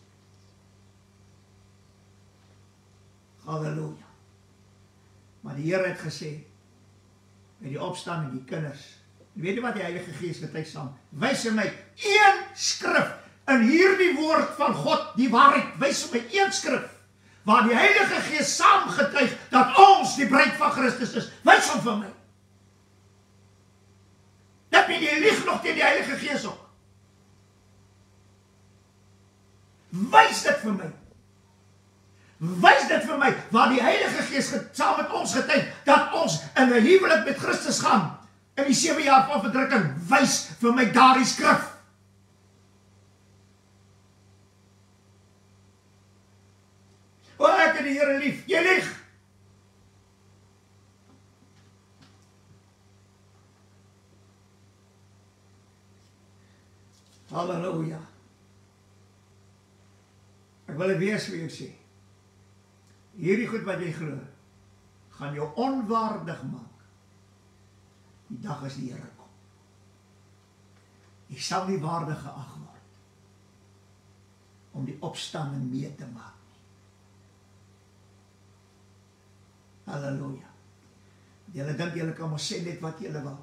Halleluja. Maar die Here het gesê, by die opstanding, die kinders, weet jy wat die Heilige Gees getuig saam? Wys my een skrif, in hierdie woord van God, die waarheid, wys my een skrif, waar die Heilige Gees saam getuig, dat ons die bruid van Christus is. Wys hom vir my. Dat jy lieg nog teen die Heilige Gees ook. Wys dit vir my. Wys dit vir my, waar die Heilige Gees saam met ons getuig, dat ons in 'n huwelik met Christus gaan, in die 7 jaar van verdrukking. Wys vir my daardie skrif. O, ek het die Here lief. Jy lieg. Halleluja. Ek wil dit weer vir jou sê. Hierdie goed wat jy glo, gaan jou onwaardig maak. Die dag as die Here kom. Jy sal nie waardig geag word om die opstanding mee te maak nie. Halleluja. Julle dink julle kan maar sê net wat julle wil.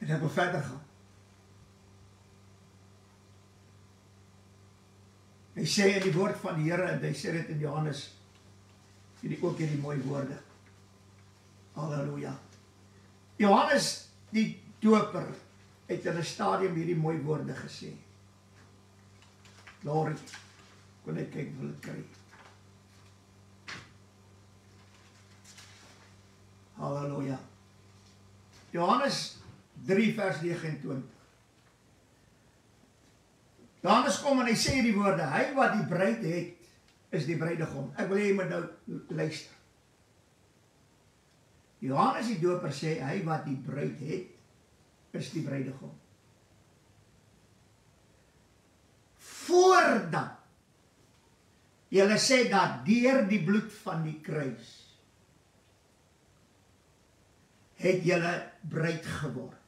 En ek wil verder gaan. Hy sê in die woord van die Here, en hy sê dit in Johannes, ook hierdie mooi woorde. Halleluja. Johannes die doper het in 'n stadium hierdie mooi woorde gesê. Glory. Kon ek kyk wil kry. Halleluja. Johannes 3 vers 29. Johannes kom en hy sê die woorde, hy wat die bruid het, is die bruidegom. Ek wil hê jy moet nou luister. Johannes die doper sê, hy wat die bruid het, is die bruidegom. Voordat julle sê dat deur die bloed van die kruis het julle bruid geword.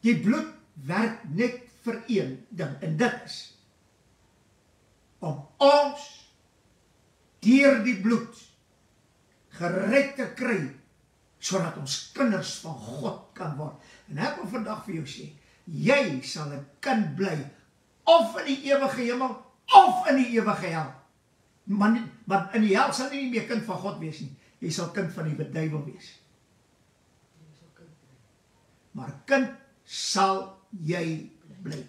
Die bloed werk net vir een ding, en dit is om ons deur die bloed gered te kry, sodat ons kinders van God kan word. En ek wil vandag vir jou sê, jy sal 'n kind bly, of in die ewige hemel, of in die ewige hel. Maar in die hel sal jy nie meer kind van God wees nie. Jy sal kind van die duiwel wees. Maar kind sal jy bly.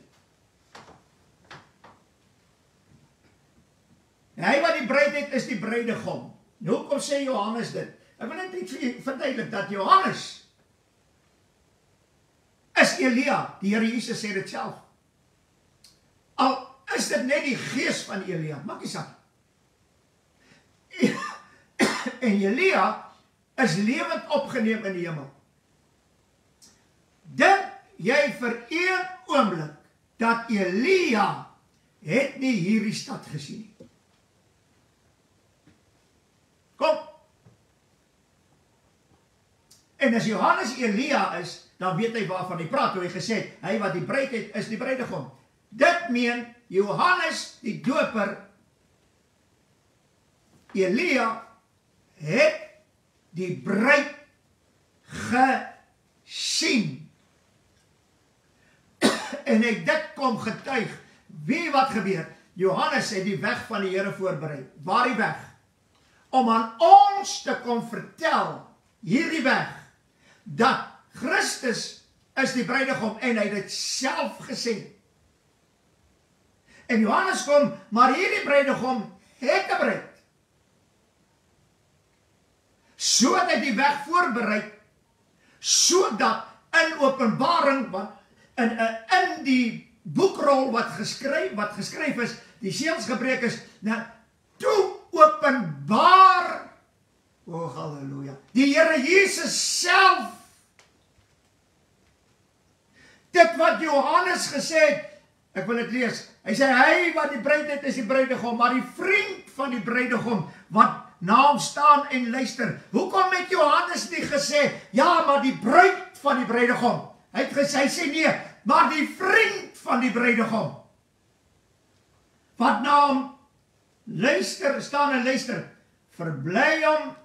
En hy wat die bruid het, is die bruidegom. Nou hoekom sê Johannes dit? Ek wil net vir julle verduidelik dat Johannes is Elia. Die Here Jesus sê dit self. Al is dit net die gees van Elia, maak nie saak. En Elia is lewend opgeneem in die hemel. Dink jy vir een oomblik dat Elia het nie hierdie stad gesien nie? Kom. En as Johannes Elia is, dan weet hy waarvan hy praat, toe hy gesê het, hy wat die bruid het, is die bruidegom. Dit meen Johannes die doper, Elia het die bruid gesien. En hy dit kom getuig. Wie wat gebeur? Johannes het die weg van die Here voorberei. Waar die weg? Om aan ons te kom vertel, hierdie weg, dat Christus is die bruidegom, en hy het dit self gesê. En Johannes kom, maar hierdie bruidegom het 'n bruid. Sodat hy die weg voorberei, sodat in Openbaring, want in die boekrol wat geskryf is, die seels gebreek is, nou, toe openbaar, halleluja, die Here Jesus self, dit wat Johannes gesê het, ek wil dit lees, hy sê, hy wat die bruid het, is die bruidegom, maar die vriend van die bruidegom, wat na hom staan en luister, hoekom het Johannes nie gesê, ja, maar die bruid van die bruidegom, hy sê nee, maar die vriend van die bruidegom, wat na hom luister, staan en luister, verbly hom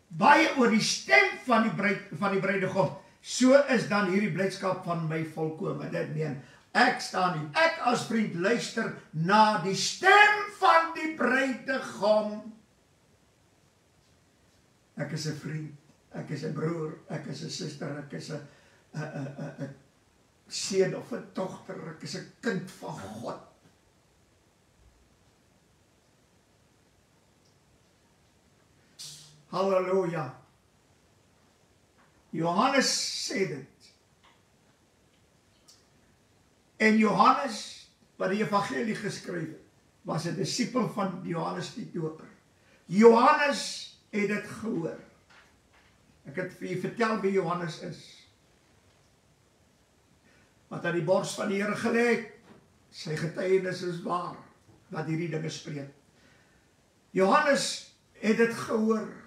baie oor die stem van die bruidegom, so is dan hierdie blydskap van my volkome, dit meen, ek staan nie, ek as vriend luister na die stem van die bruidegom, ek is 'n vriend, ek is 'n broer, ek is 'n suster, ek is 'n seun of 'n dogter, ek is 'n kind van God. Halleluja. Johannes sê dit. En Johannes, wat die evangelie geskryf het, was 'n disipel van Johannes die doper. Johannes het dit gehoor. Ek het vir julle vertel wie Johannes is. Wat aan die bors van die Here gelê het, sy getuienis is waar, wat hierdie dinge spreek. Johannes het dit gehoor.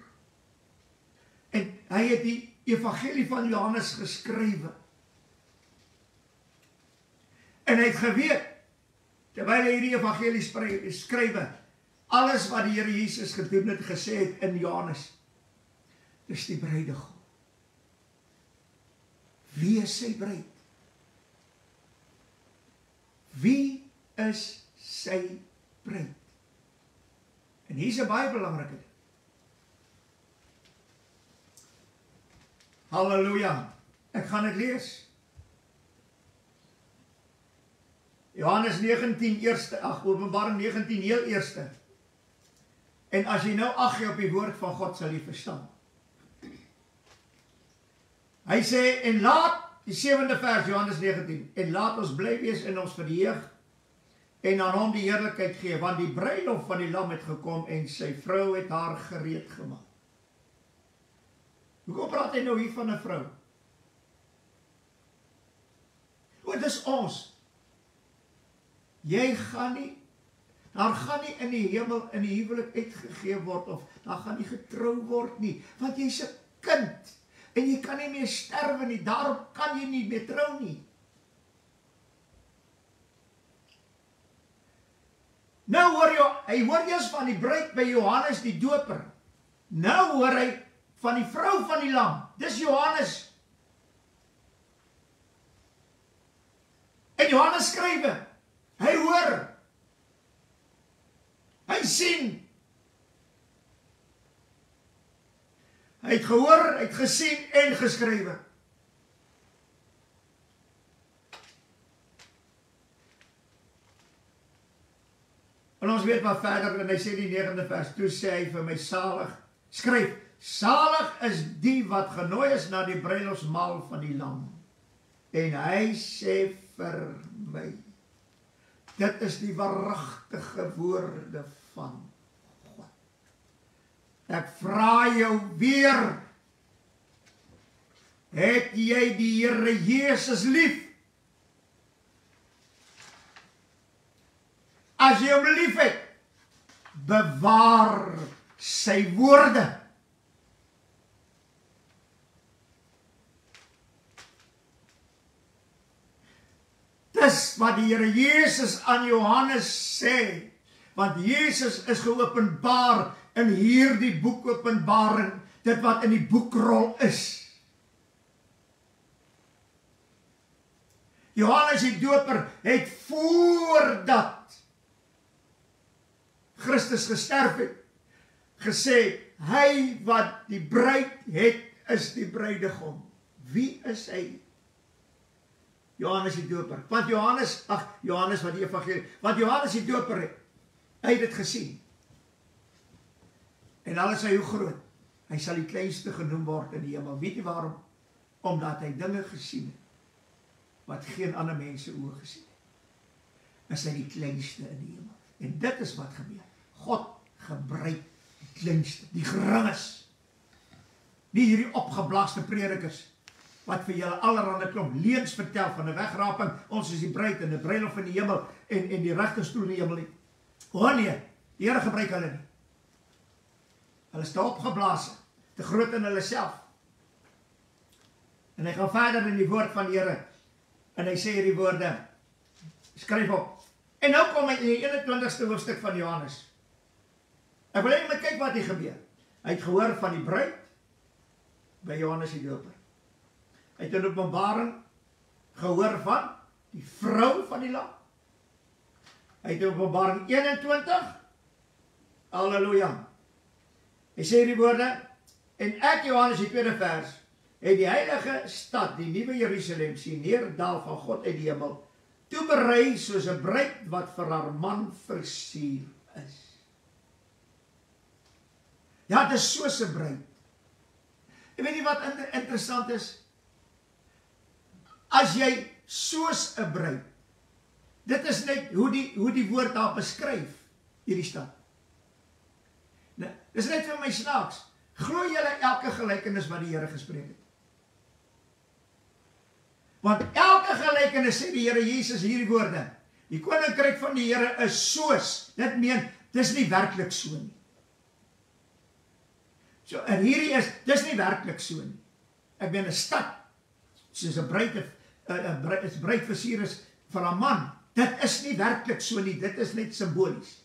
En hy het die evangelie van Johannes geskrywe. En hy het geweet, terwyl hy hierdie evangelie skrywe, alles wat die Here Jesus gedoen het, gesê het in Johannes, dis die bruidegom. Wie is sy bruid? Wie is sy bruid? En hier is 'n baie belangrike ding. Halleluja. Ek gaan dit lees. Johannes 19 eerste, Openbaring 19 heel eerste. En as jy nou ag gee op die woord van God, sal jy verstaan. Hy sê, en laat, die 7de vers, Johannes 19, en laat ons bly wees in ons verheug, en aan hom die heerlikheid gee, want die bruilof van die lam het gekom, en sy vrou het haar gereed gemaak. Hoekom praat hy nou hier van 'n vrou? Dit is ons. Jy gaan nie, daar gaan nie in die hemel, in die huwelik uitgegee word, of daar gaan nie getrou word nie, want jy's 'n kind, en jy kan nie meer sterwe nie, daarom kan jy nie meer trou nie. Nou hoor hy hoor eers van die bruid by Johannes die doper. Nou hoor hy van die vrou van die lam. Dis Johannes. En Johannes skrywe, hy hoor, hy sien, hy het gehoor, hy het gesien en geskrywe. En ons weet wat verder, en hy sê die 9de vers, toe sê hy vir my salig, skryf, salig is die wat genooi is na die bruilofsmaal van die lam. En hy sê vir my, dit is die waaragtige woorde van God. Ek vra jou weer, het jy die Here Jesus lief? As jy hom lief het, bewaar sy woorde. Dis wat die Here Jesus aan Johannes sê, want Jesus is geopenbaar in hierdie boek Openbaring, dit wat in die boekrol is. Johannes die doper het voordat Christus gesterf het, gesê, hy wat die bruid het, is die bruidegom. Wie is hy? Johannes die doper. Want Johannes wat die evangelie, want Johannes die doper, hy het dit gesien. En al is hy hoe groot, hy sal die kleinste genoem word in die hemel. Weet jy waarom? Omdat hy dinge gesien het, wat geen ander mense oë gesien het. Is hy die kleinste in die hemel. En dit is wat gebeur. God gebruik die kleinste, die geringes. Nie hierdie opgeblaaste predikers, wat vir julle allerhande klomp leuns vertel van 'n wegraping, ons is die bruid en 'n bruilof in die hemel, en die regterstoel in die hemel nie. O nee, die Here gebruik hulle nie. Hulle is te opgeblaas, te groot in hulle self. En hy gaan verder in die woord van die Here, en hy sê hierdie woorde, skryf op. En nou kom hy in die 21ste hoofstuk van Johannes. Ek wil net kyk wat hier gebeur. Hy het gehoor van die bruid by Johannes die doper. Hy het in Openbaring gehoor van die vrou van die lam. Hy het in Openbaring 21, halleluja. Hy sê die woorde, en ek, Johannes die 2de vers, het die heilige stad, die nuwe Jerusalem, sien neerdal van God uit die hemel, toeberei soos 'n bruid wat vir haar man versier is. Ja, dit is soos 'n bruid. En weet jy wat interessant is? As jy soos 'n bruid, dit is net hoe die woord daar beskryf, hierdie stad. Nou, dis net vir my snaaks. Glo julle elke gelykenis wat die Here gespreek het? Want elke gelykenis sê die Here Jesus hierdie woorde. Die koninkryk van die Here is soos. Dit meen, dis nie werklik so nie. So, en hierdie dis nie werklik so nie. Ek meen 'n stad, soos 'n bruid versier is vir 'n man. Dit is nie werklik so nie, dit is net simbolies.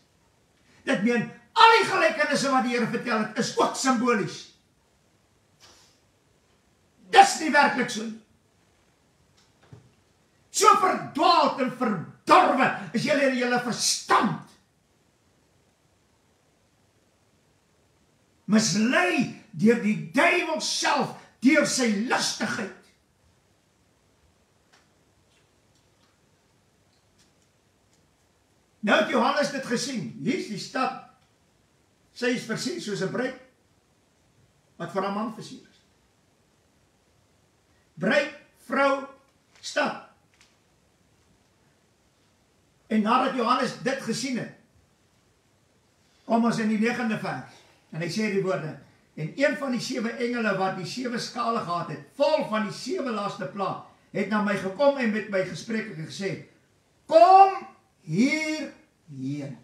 Dit meen, al die gelykenisse wat die Here vertel het, is ook simbolies. Dis nie werklik so nie. So verdwaald en verdorwe is julle in julle verstand. Mislei deur die duiwel self, deur sy lustigheid. Nou het Johannes dit gesien. Hier is die stad. Sy is versier soos 'n bruid wat vir 'n man versier is. Bruid, vrou, stad. En nadat Johannes dit gesien het, kom ons in die 9de vers, en hy sê die woorde, en een van die 7 engele wat die 7 skale gehad het, vol van die 7 laaste plaag, het na my gekom en met my gesprek en gesê, kom hierheen.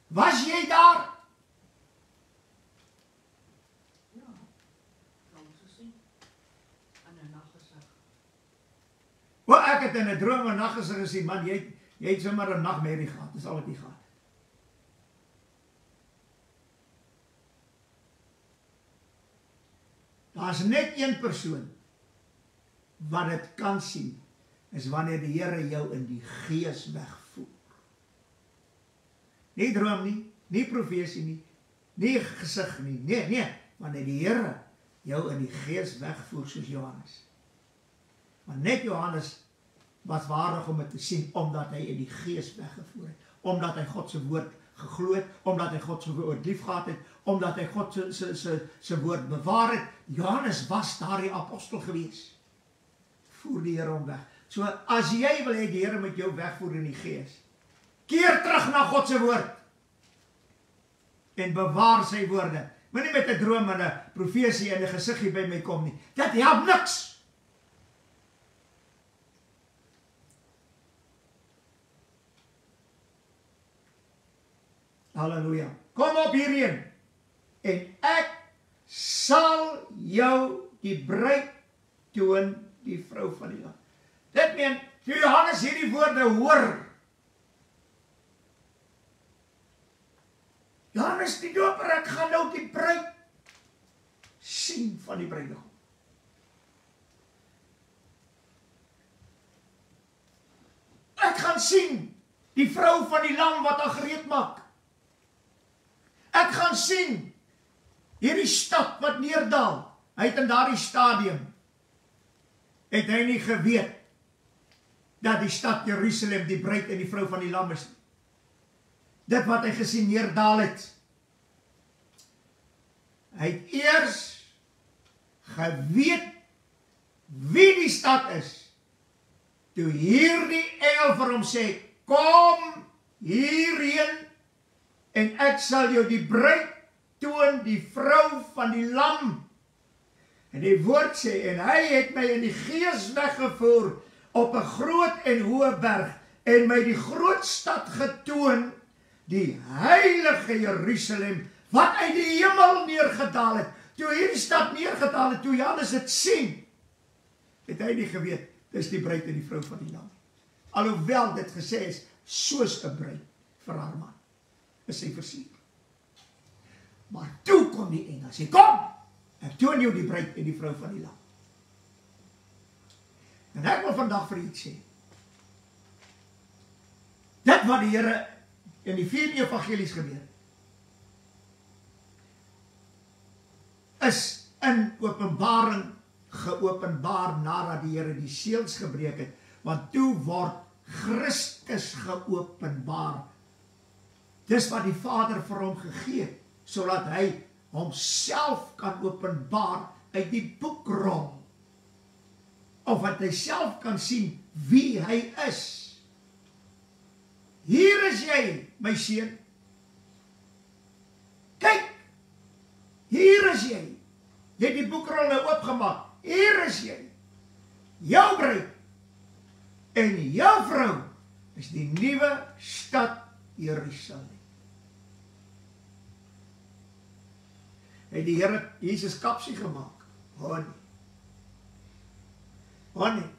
Was jy daar? Ja, ons gesien. In 'n naggesig. Wel, ek het in 'n droom 'n naggesig gesien, man, jy het sommer 'n nagmerrie gehad, dis al wat jy gehad. Daar's net een persoon wat dit kan sien, is wanneer die Here jou in die gees wegvoer. Nie droom nie, nie profesie nie, nie gesig nie, nee, wanneer die Here jou in die gees wegvoer soos Johannes. Maar net Johannes was waardig om dit te sien, omdat hy in die gees weggevoer het, omdat hy God se woord geglo het, omdat hy God se woord liefgehad het, omdat hy God se woord bewaar het. Johannes was daardie apostel gewees. Voer die Here hom weg. So as jy wil hê die Here moet jou wegvoer in die gees, keer terug na God se woord en bewaar sy woorde. Moenie met 'n droom en 'n profesie en 'n gesiggie by my kom nie. Dit help niks. Halleluja. Kom op hierheen en ek sal jou die bruid toon, die vrou van die Lam. Dit meen, toe Johannes hierdie woorde hoor, Johannes die doper, ek gaan nou die bruid sien van die bruidegom. Ek gaan sien die vrou van die Lam wat haar gereed maak. Ek gaan sien hierdie stad wat neerdal. Hy het in daardie stadium het hy nie geweet dat die stad Jerusalem die bruid en die vrou van die Lam is. Dit wat hy gesien neerdal het. Hy het eers geweet wie die stad is, toe hierdie engel vir hom sê, kom hierheen en ek sal jou die bruid toon, die vrou van die Lam. En die woord sê, en hy het my in die gees weggevoer op 'n groot en hoë berg en my die groot stad getoon, die heilige Jerusalem, wat uit die hemel neergedaal het. Toe hierdie stad neergedaal het, toe Johannes dit sien, het hy nie geweet, dis die bruid en die vrou van die Lam. Alhoewel dit gesê is, soos 'n bruid vir haar man, is sy versier. Maar toe kom die engel sê, kom, ek toon jou die bruid en die vrou van die Lam. En ek wil vandag vir iets sê. Dit wat die Here in die 4 evangelies gebeur, is in Openbaring geopenbaar nadat die Here die seels gebreek het, want toe word Christus geopenbaar. Dis wat die Vader vir hom gegee het, sodat hy homself kan openbaar uit die boekrol, of wat hy self kan sien wie hy is. Hier is jy, my seun. Kyk, hier is jy. Jy het die boekrol nou oopgemaak. Hier is jy. Jou bruid en jou vrou is die nuwe stad Jerusalem. Het die Here Jesus kapsie gemaak? Oh nee. Oh nee.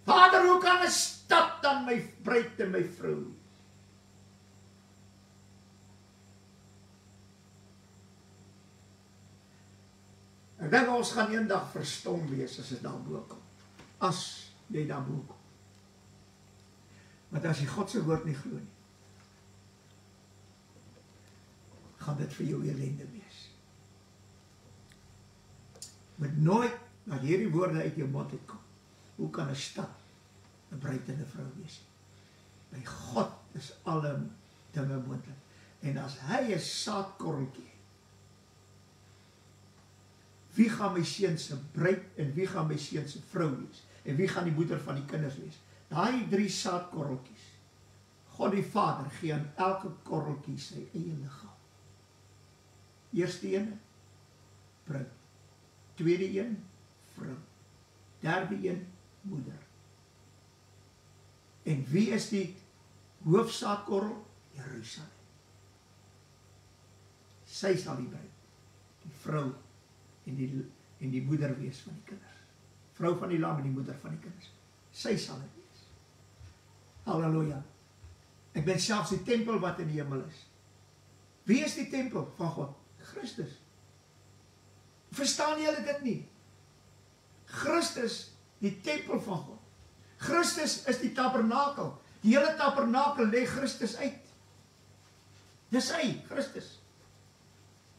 Vader, hoe kan 'n stad dan my bruid en my vrou? Ek dink ons gaan eendag verstom wees as dit daarbo kom. As jy daarbo kom. Want as jy God se woord nie glo nie, gaan dit vir jou ellende wees. Moet nooit dat hierdie woorde uit jou mond uitkom. Hoe kan 'n stad 'n bruid en 'n vrou wees? By God is alle dinge moontlik. En as hy 'n saadkorreltjie, wie gaan my seun se bruid en wie gaan my seun se vrou wees? En wie gaan die moeder van die kinders wees? Daai 3 saadkorreltjies. God die Vader gee aan elke korreltjie sy eie liggaam. Eerste een, bruid. Tweede een, vrou. Derde een, moeder. En wie is die hoofsaadkorrel? Jerusalem. Sy sal die bruid, die vrou en die moeder wees van die kinders. Vrou van die lam en die moeder van die kinders. Sy sal dit wees. Halleluja. Ek ben selfs die tempel wat in die hemel is. Wie is die tempel van God? Christus. Verstaan julle dit nie? Christus, die tempel van God. Christus is die tabernakel. Die hele tabernakel lê Christus uit. Dis hy, Christus.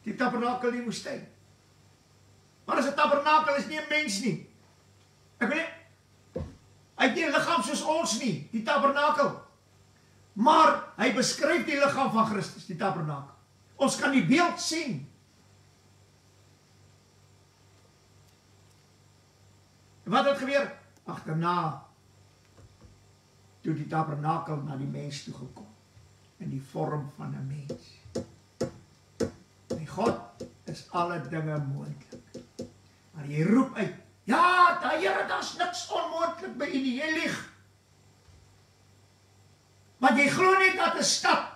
Die tabernakel in die woestyn. Maar as 'n tabernakel is nie 'n mens nie. Ek weet nie, hy het nie 'n liggaam soos ons nie, die tabernakel. Maar hy beskryf die liggaam van Christus, die tabernakel. Ons kan die beeld sien. Wat het gebeur? Agterna, toe die tabernakel na die mens toe gekom, in die vorm van 'n mens. En God is alle dinge moontlik. Maar jy roep uit, ja, Here, daar's niks onmoontlik by U nie, jy lieg. Want jy glo nie dat 'n stad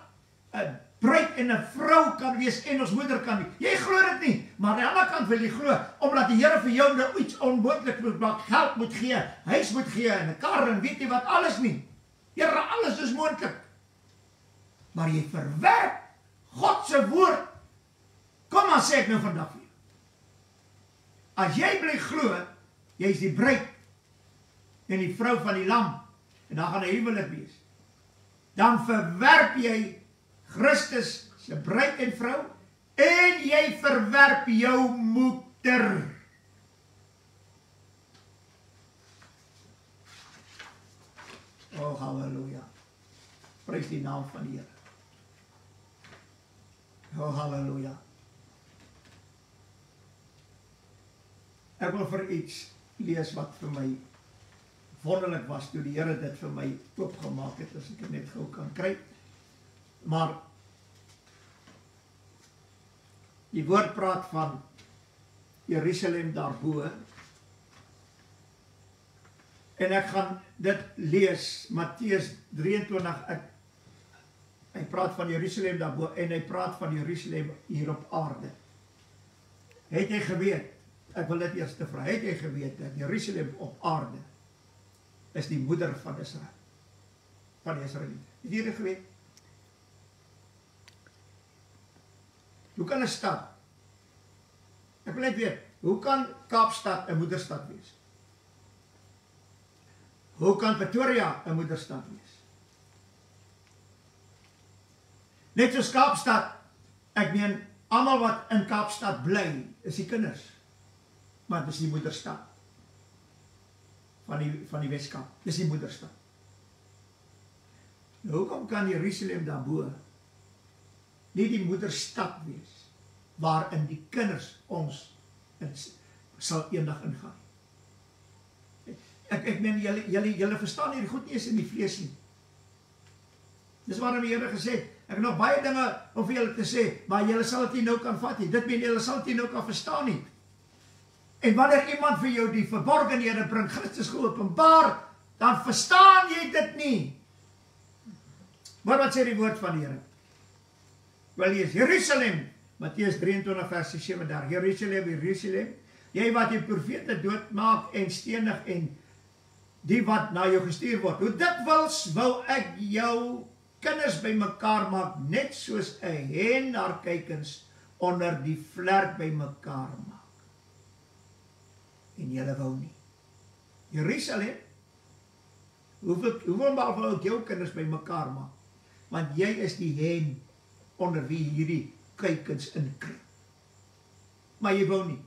'n bruid en 'n vrou kan wees en ons moeder kan wees. Jy glo dit nie, maar aan die ander kant wil jy glo, omdat die Here vir jou nou iets onmoontlik moet maak, geld moet gee, huis moet gee, en 'n kar, en weet jy wat, alles nie. Here, alles is moontlik. Maar jy verwerp God se woord. Kom maar, sê ek nou vandag vir jou. As jy bly glo, jy is die bruid en die vrou van die lam, en dan gaan 'n huwelik wees, dan verwerp jy Christus se bruid en vrou, en jy verwerp jou moeder. Oh, halleluja. Prys die naam van die Here. Oh, halleluja. Ek wil vir iets lees wat vir my wonderlik was, toe die Here dit vir my oopgemaak het, as ek dit net gou kan kry. Maar die woord praat van Jerusalem daarbo, en ek gaan dit lees, Matteus 23, hy praat van Jerusalem daarbo, en hy praat van Jerusalem hier op aarde. Het jy geweet, ek wil dit eers te vra, het jy geweet dat Jerusalem op aarde is die moeder van Israel, van Israel? Het jy dit geweet? Hoe kan 'n stad, ek wil net weet, hoe kan Kaapstad 'n moederstad wees? Hoe kan Pretoria 'n moederstad wees? Net soos Kaapstad, ek meen, almal wat in Kaapstad bly, is die kinders, maar dis die moederstad van die Weskaap, dis die moederstad. Nou, hoekom kan Jerusalem daarbo nie die moederstad wees, waarin die kinders ons sal eendag ingaan? Ek meen, julle verstaan hierdie goed nie eens in die vlees nie. Dis waarom die Here gesê het, ek het nog baie dinge om vir julle te sê, maar julle sal dit nie nou kan vat nie. Dit meen, julle sal dit nie nou kan verstaan nie. En wanneer iemand vir jou die verborgenhede bring, Christus geopenbaar, dan verstaan jy dit nie. Maar wat sê die woord van die Here? Wel, lees Jerusalem, Matteus 23 vers 7 daar. Jerusalem, Jerusalem, jy wat die profete doodmaak en stenig, en die wat na jou gestuur word. Hoe dikwels wil ek jou kinders bymekaar maak, net soos 'n hen haar kuikens onder die vlerk bymekaar maak. En julle wou nie. Jerusalem Hoeveel maal wil ek jou kinders by mekaar maak? Want jy is die hen onder wie hierdie kuikens inkry. Maar jy wou nie.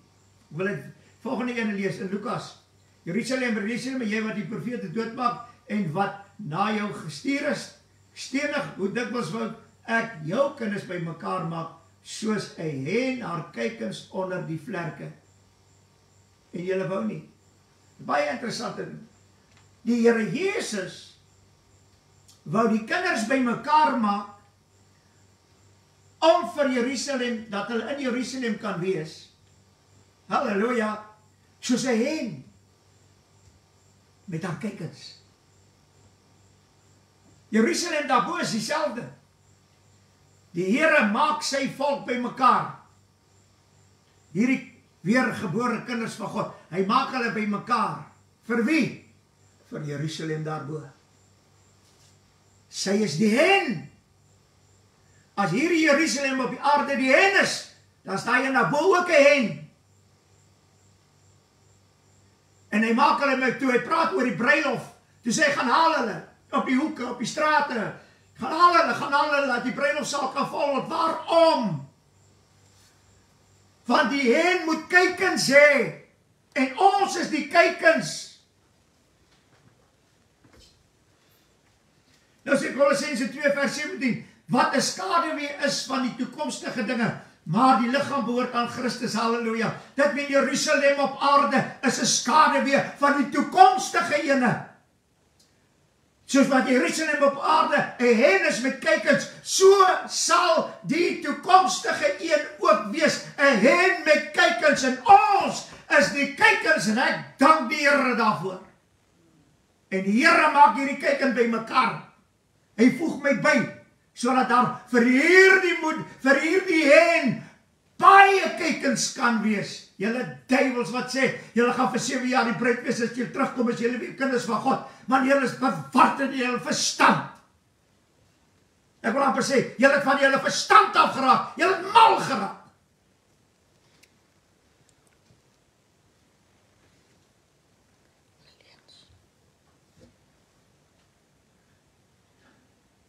Ek wil het volgende ene lees in Lukas. Jerusalem, jy wat die profete doodmaak en wat na jou gestuur is, stenig, hoe dikwels wou ek jou kinders by mekaar maak, soos 'n hen haar kuikens onder die vlerke. En julle wou nie. Baie interessant. Die Here Jesus wou die kinders by mekaar maak om vir Jerusalem, dat hulle in Jerusalem kan wees. Halleluja. Soos 'n hen met haar kuikens. Jerusalem daarbo is dieselfde. Die Here maak sy volk by mekaar. Hierdie weergebore kinders van God. Hy maak hulle by mekaar. Vir wie? Vir Jerusalem daarbo. Sy is die hen. As hierdie Jerusalem op die aarde die hen is, dan staan jy na bo ook 'n hen. En hy maak hulle met toe, hy praat oor die bruilof. Toe sê hy, gaan haal hulle op die hoeke, op die strate. Gaan haal hulle, dat die bruilofsaal kan vol. Waarom? Want die hen moet kuikens hê. En ons is die kuikens. Nou sê Kolossense 2 vers 17, wat 'n skaduwee is van die toekomstige dinge, maar die liggaam behoort aan Christus, halleluja. Dit meen Jerusalem op aarde is 'n skaduwee van die toekomstige ene. Soos wat Jerusalem op aarde 'n hen is met kuikens, so sal die toekomstige een ook wees, 'n hen met kuikens, en ons is die kuikens, en ek dank die Here daarvoor. En die Here maak hierdie kuikens by mekaar. Hy voeg my by, sodat daar vir hierdie hen baie kuikens kan wees. Julle duivels wat sê, julle gaan vir 7 jaar die bruid wees, as julle terugkom, as julle weer kinders van God, maar julle is verward in julle verstand. Ek wil amper sê, julle het van julle verstand afgeraak, julle het mal geraak.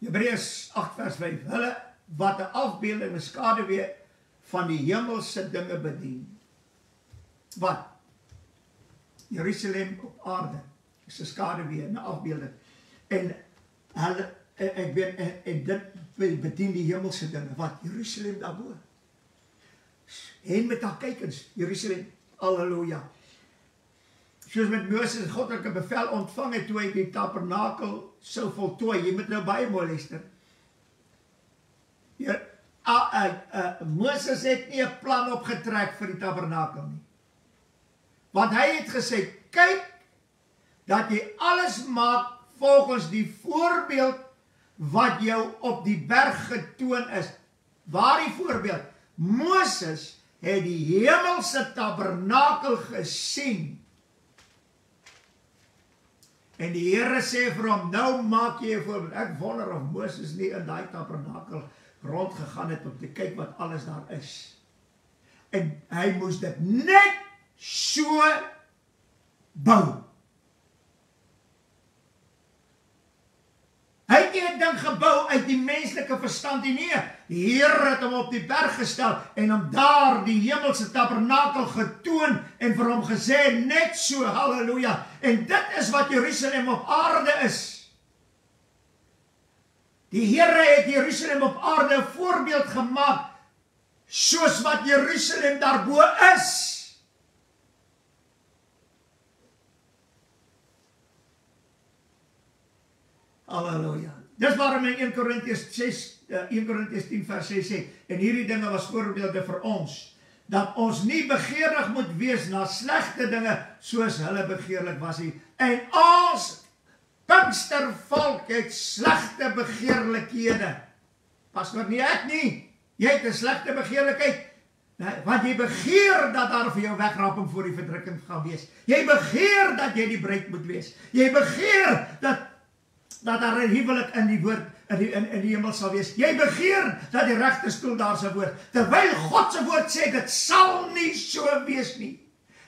Hebreërs 8 vers 5, hulle wat 'n afbeelding en skaduwee van die hemelse dinge bedien. Wat? Jerusalem op aarde is 'n skaduwee, 'n afbeelding. En hulle, ek weet, en dit bedien die hemelse dinge. Wat? Jerusalem daarbo. En met haar kuikens, Jerusalem, halleluja. Soos met Moses, goddelike bevel ontvang het toe hy die tabernakel sou voltooi. Jy moet nou baie mooi luister. Moses het nie 'n plan opgetrek vir die tabernakel nie. Want hy het gesê, kyk, dat jy alles maak volgens die voorbeeld wat jou op die berg getoon is. Waar die voorbeeld? Moses het die hemelse tabernakel gesien. En die Here sê vir hom, nou maak jy 'n voorbeeld. Ek wonder of Moses nie in daai tabernakel rondgegaan het om te kyk wat alles daar is. En hy moes dit net so bou. Hy het nie 'n ding gebou uit die menslike verstand nie. Die Here het hom op die berg gestel en hom daar die hemelse tabernakel getoon en vir hom gesê, net so, halleluja. En dit is wat Jerusalem op aarde is. Die Here het Jerusalem op aarde 'n voorbeeld gemaak, soos wat Jerusalem daarbo is. Halleluja. Dis waarom in 1 Korintiërs 10 vers 6 sê, en hierdie dinge was voorbeelde vir ons, dat ons nie begeerig moet wees na slegte dinge, soos hulle begeerlik was nie. En ons Pinkstervolk het slegte begeerlikhede. Pastor, nie ek nie. Jy het 'n slegte begeerlikheid. Want jy begeer dat daar vir jou wegraping voor die verdrukking gaan wees. Jy begeer dat jy die bruid moet wees. Jy begeer dat daar 'n huwelik in die woord in die hemel sal wees. Jy begeer dat die regterstoel daar sal word. Terwyl God se woord sê dit sal nie so wees nie.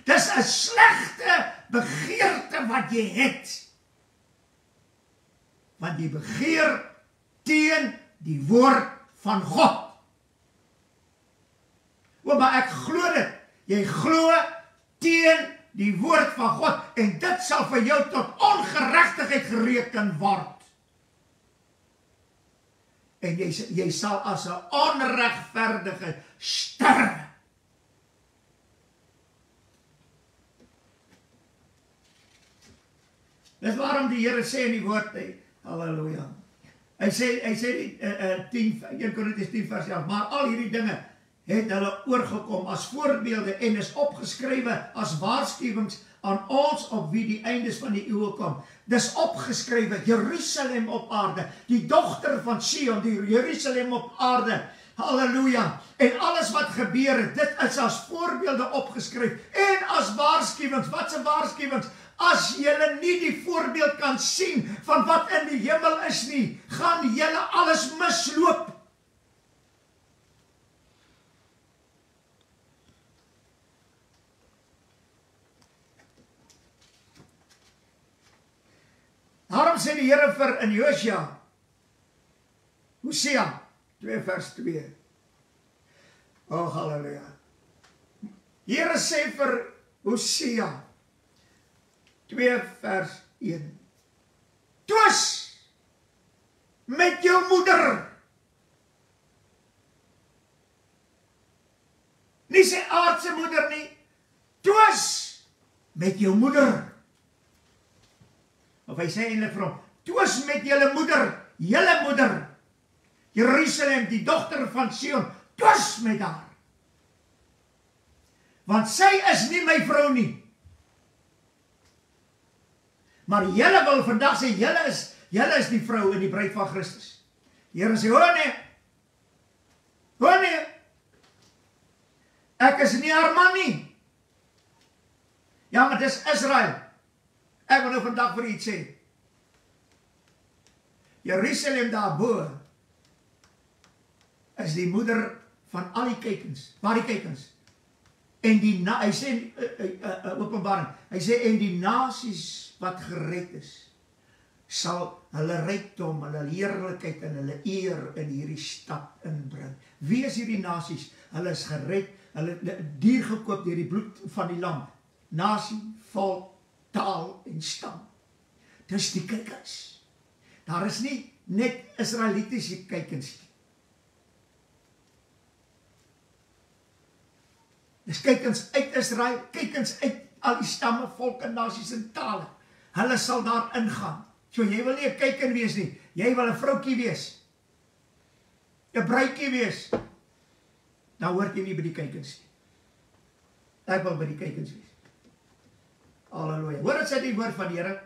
Dis 'n slegte begeerte wat jy het. want jy begeer teen die woord van God. Maar ek glo dit. Jy glo teen die woord van God en dit sal vir jou tot ongeregtigheid gereken word. En jy sal as 'n onregverdige sterwe. Dis waarom die Here sê in die woord, halleluja. Hy sê 1 Korintiërs 10 vers 11, maar al hierdie dinge het hulle oorgekom as voorbeelde en is opgeskrywe as waarskuwings aan ons op wie die eindes van die eeue kom. Dis opgeskrywe, Jerusalem op aarde, die dogter van Sion, die Jerusalem op aarde, halleluja, en alles wat gebeur het, dit is as voorbeelde opgeskryf, en as waarskuwings. Wat se waarskuwings? As julle nie die voorbeeld kan sien van wat in die hemel is nie, gaan julle alles misloop. Daarom sê die Here vir in Hosea 2 vers 2. O, halleluja. Here sê vir Hosea 2 vers 1. Twis met jou moeder. Nie sy aardse moeder nie. Twis met jou moeder. Of hy sê eintlik vir hom, twis met julle moeder, Jerusalem, die dogter van Sion, twis met haar. Want sy is nie my vrou nie. Maar julle wil vandag sê, julle is die vrou in die bruid van Christus. Die Here sê, hoor nee, ek is nie haar man nie. Ja, maar dis Israel. Ek wil nou vandag vir iets sê. Jerusalem daarbo is die moeder van al die kykens. Waar die kykens? En hy sê, Openbaring, hy sê, en die nasies wat gered is, sal hulle rykdom, hulle heerlikheid en hulle eer in hierdie stad inbring. Wie is hierdie nasies? Hulle is gered, hulle duur gekoop deur die bloed van die lam. Nasie, volk, taal en stam. Dis die kykens. Daar is nie net Israelitiese kykens nie. Dis kykens uit Israel, kykens uit al die stamme, volke, nasies en tale. Hulle sal daar ingaan. So jy wil nie 'n kyken wees nie. Jy wil 'n vroukie wees. 'n bruidjie wees. Nou hoort jy nie by die kykens nie. Ek wil by die kykens wees. Halleluja. Hoor dit sê die woord van die Here.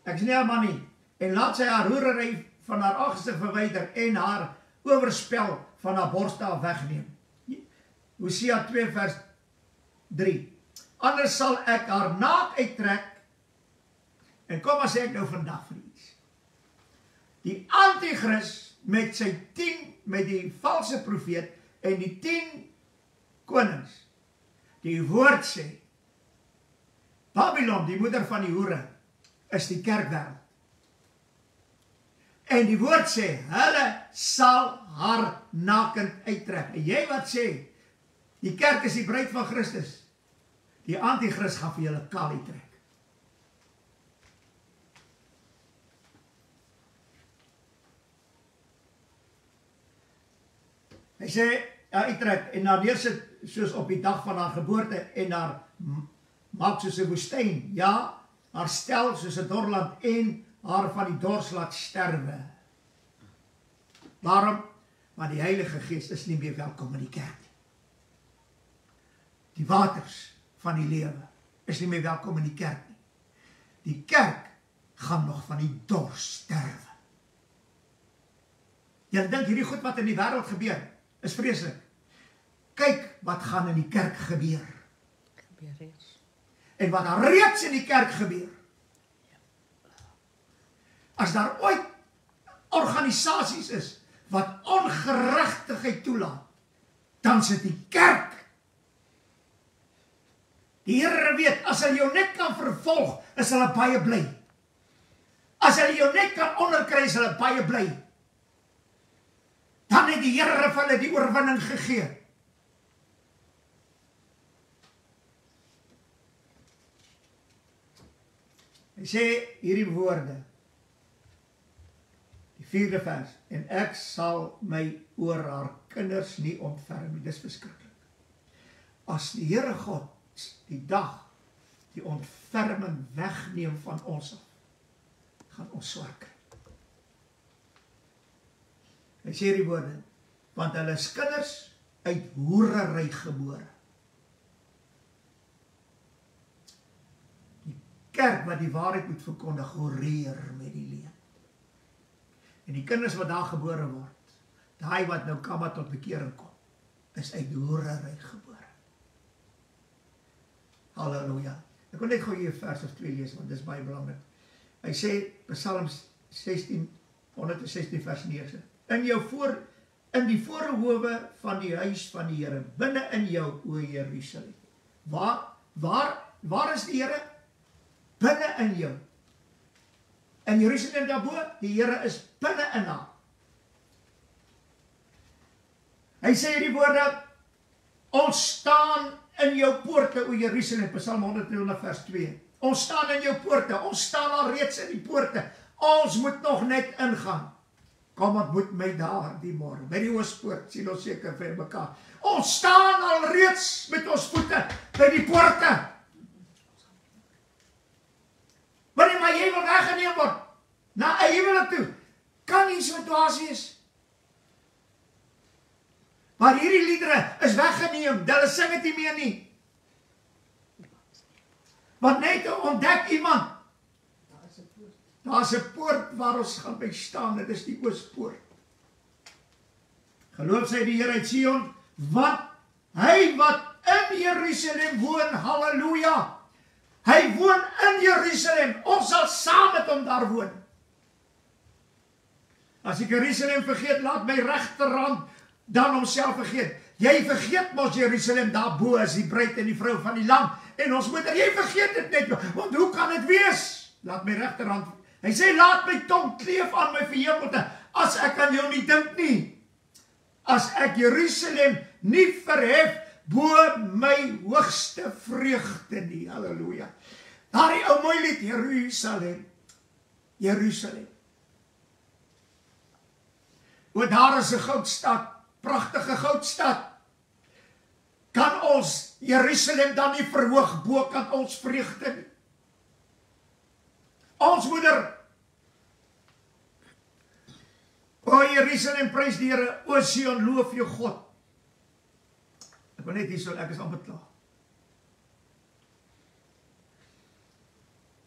Ek is nie haar man nie. En laat sy haar hoerery van haar aangesig verwyder en haar oorspel van haar borste af wegneem. Hosea 2 vers 3. Anders sal ek haar naak uittrek. En kom maar sê ek nou vandag vir iets. Die antichrist met sy 10, met die valse profeet en die 10 konings. Die woord sê, Babylon, die moeder van die hoere, is die kerkwêreld. En die woord sê, hulle sal haar nakend uittrek. En jy wat sê, die kerk is die bruid van Christus. Die antichrist gaan vir julle kaal uittrek. Hy sê, uittrek en haar neersit soos op die dag van haar geboorte en haar maak soos 'n woestyn, ja, haar stel soos 'n dorland en haar van die dors laat sterwe. Waarom? Want die Heilige Gees is nie meer welkom in die kerk nie. Die waters van die lewe is nie meer welkom in die kerk nie. Die kerk gaan nog van die dors sterwe. Jy dink hierdie goed wat in die wêreld gebeur is vreeslik. Kyk wat gaan in die kerk gebeur. En wat daar reeds in die kerk gebeur. As daar ooit organisasies is wat ongeregtigheid toelaat, dan sit die kerk. Die Here weet, as hy jou net kan vervolg, is hulle baie bly. As hulle jou net kan onderkry, is hulle baie bly. Dan het die Here vir hulle die oorwinning gegee. Hy sê hierdie woorde, die 4de vers, en ek sal my oor haar kinders nie ontferm nie. Dis verskriklik. As die Here God die dag die ontferming wegneem van ons af, gaan ons swaar kry. Hy sê die woorde, want hulle is kinders uit hoerery gebore. Die kerk wat die waarheid moet verkondig, hoereer met die leuen. En die kinders wat daar gebore word, daai wat nou kamma tot bekering kom, is uit hoerery gebore. Halleluja. Ek wil net gou hier 'n vers of 2 lees, want dit is baie belangrik. Hy sê, Psalm 16, 116 vers 9, in die voorhowe van die huis van die Here, binne in jou, o Jerusalem. Waar is die Here? Binne in jou. En Jerusalem daarbo, die Here is binne in haar. Hy sê hierdie woorde, ons staan in jou poorte, o Jerusalem, Psalm 120 vers 2. Ons staan in jou poorte, ons staan al reeds in die poorte, ons moet nog net ingaan. Kom ontmoet my daar die môre, by die Oospoort, sien ons seker vir mekaar. Ons staan al reeds met ons voete by die poorte. Maar jy wil weggeneem word, na 'n huwelik toe, kan nie situasie is. Maar hierdie liedere is weggeneem, hulle sing het nie meer nie. Want net ontdek iemand, daar is 'n poort waar ons gaan by staan, dit is die Oospoort. Geloof sy die Here uit Sion, want hy wat in Jerusalem woon, halleluja, hy woon in Jerusalem, ons sal saam met hom daar woon. As ek Jerusalem vergeet, laat my regterhand dan homself vergeet. Jy vergeet mos Jerusalem, daarbo is die bruid en die vrou van die lam, en ons moet, jy vergeet dit net, want hoe kan dit wees? Laat my regterhand, hy sê, laat my tong kleef aan my verhemelte, as ek aan jou nie dink nie, as ek Jerusalem nie verhef, bo my hoogste vreugde nie, halleluja. Daar die ou mooi lied, Jerusalem, Jerusalem. O, daar is 'n goudstad, pragtige goudstad. Kan ons Jerusalem dan nie verhoog bo kan ons vreugde nie? Ons moeder, o Jerusalem, prys die Here, o Sion, loof jou God. Ek wil net hierso, ek is amper klaar.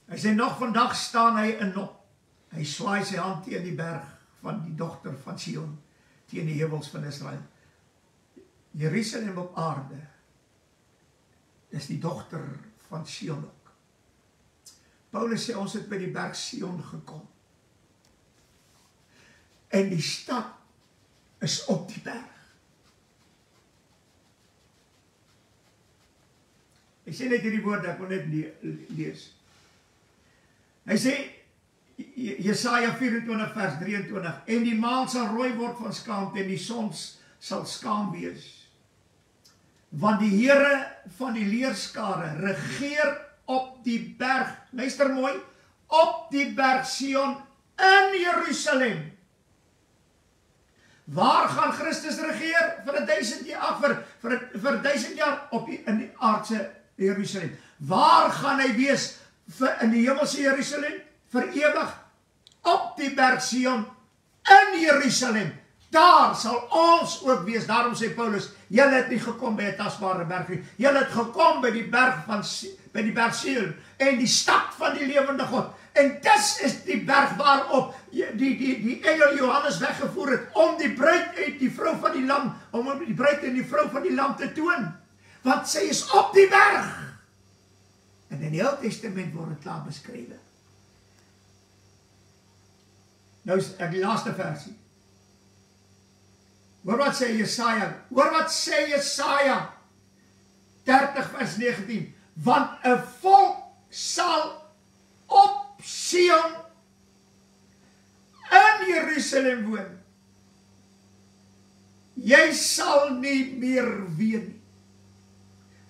Hy sê, nog vandag staan hy in Nob. Hy swaai sy hand teen die berg van die dogter van Sion, teen die heuwels van Israel. Jerusalem op aarde is die dogter van Sion ook. Paulus sê, ons het by die berg Sion gekom. En die stad is op die berg. Hy sê net hierdie woorde, ek wil net lees. Hy sê, Jesaja 24 vers 23, en die maan sal rooi word van skaamte, en die son sal skaam wees. Want die Here van die leerskare regeer op die berg, luister mooi, op die berg Sion in Jerusalem. Waar gaan Christus regeer? Vir 1000 jaar, vir 1000 jaar in die aardse Jerusalem. Waar gaan hy wees in die hemelse Jerusalem? Vir ewig op die berg Sion in Jerusalem. Daar sal ons ook wees. Daarom sê Paulus, julle het nie gekom by 'n tasbare berg nie. Julle het gekom by die berg Sion en die stad van die lewende God. En dis is die berg waarop die engel Johannes weggevoer het om die bruid en die vrou van die lam, om die bruid en die vrou van die lam te toon. Want sy is op die berg. En in die Ou Testament word dit klaar beskryf. Nou is ek die laaste versie. Hoor wat sê Jesaja? Hoor wat sê Jesaja 30 vers 19. Want 'n volk sal op Sion Jerusalem woon, jy sal nie meer ween nie.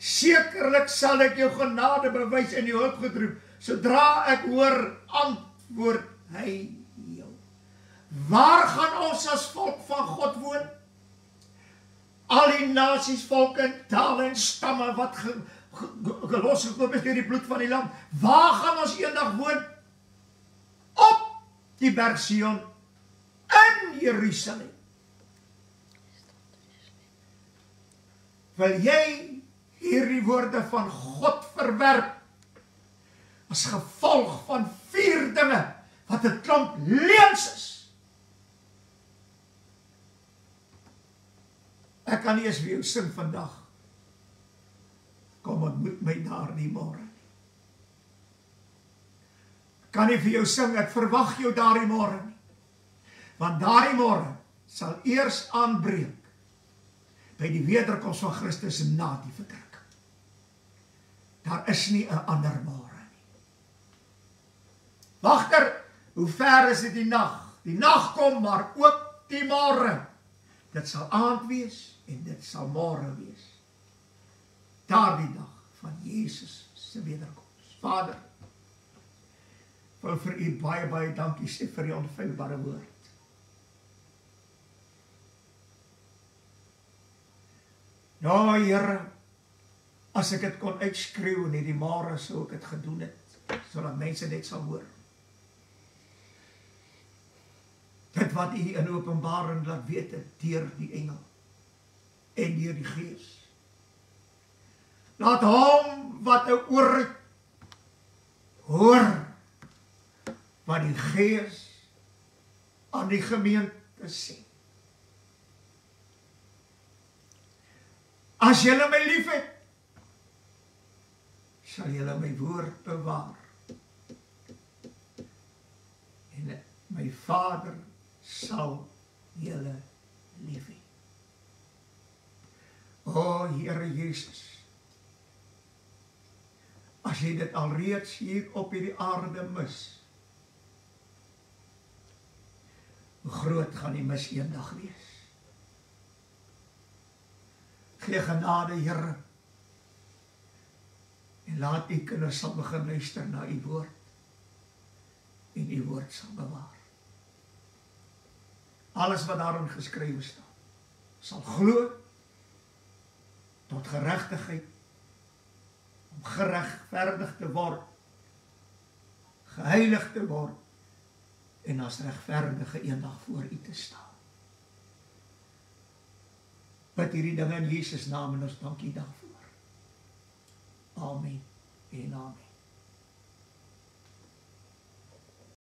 Sekerlik sal ek jou genade bewys en jou hulp geroep, sodra ek hoor, antwoord hy jou. Waar gaan ons as volk van God woon? Al die nasies, volke en tale en stamme wat losgekoop is deur die bloed van die lam. Waar gaan ons eendag woon? Op die berg Sion in Jerusalem. Wil jy hierdie woorde van God verwerp as gevolg van 4 dinge wat 'n klomp leuns is? Ek kan nie eens vir jou sing vandag. Kom ontmoet my daar die môre. Ek kan nie vir jou sing, ek verwag jou daar die môre nie. Want daar die môre sal eers aanbreek by die wederkoms van Christus na die verdrukking. Daar is nie 'n ander môre nie. Wagter, hoe ver is dit die nag? Die nag kom, maar ook die môre. Dit sal aand wees en dit sal môre wees. Daardie dag van Jesus se wederkoms. Vader, ek wil vir u baie, baie dankie sê vir die onfeilbare woord. Ja, Here, as ek dit kon uitskreeu in hierdie môre sou ek dit gedoen het, sodat mense dit sal hoor. Dit wat u in Openbaring laat weet het deur die engel en deur die Gees. Laat hom wat 'n oor het hoor wat die Gees aan die gemeente sê. As julle my liefhet, sal julle my woord bewaar. En my Vader sal julle lief hê. O Here Jesus, as jy dit alreeds hier op hierdie aarde mis, hoe groot gaan die mis eendag wees? Gee genade, Here, en laat u kinders sal begin luister na u woord, en u woord sal bewaar. Alles wat daarin geskrywe staan, sal glo tot geregtigheid, om geregverdig te word, geheilig te word, en as regverdige eendag voor u te staan. Bid hierdie dinge in Jesus naam en ons dankie daarvoor. Amen en amen.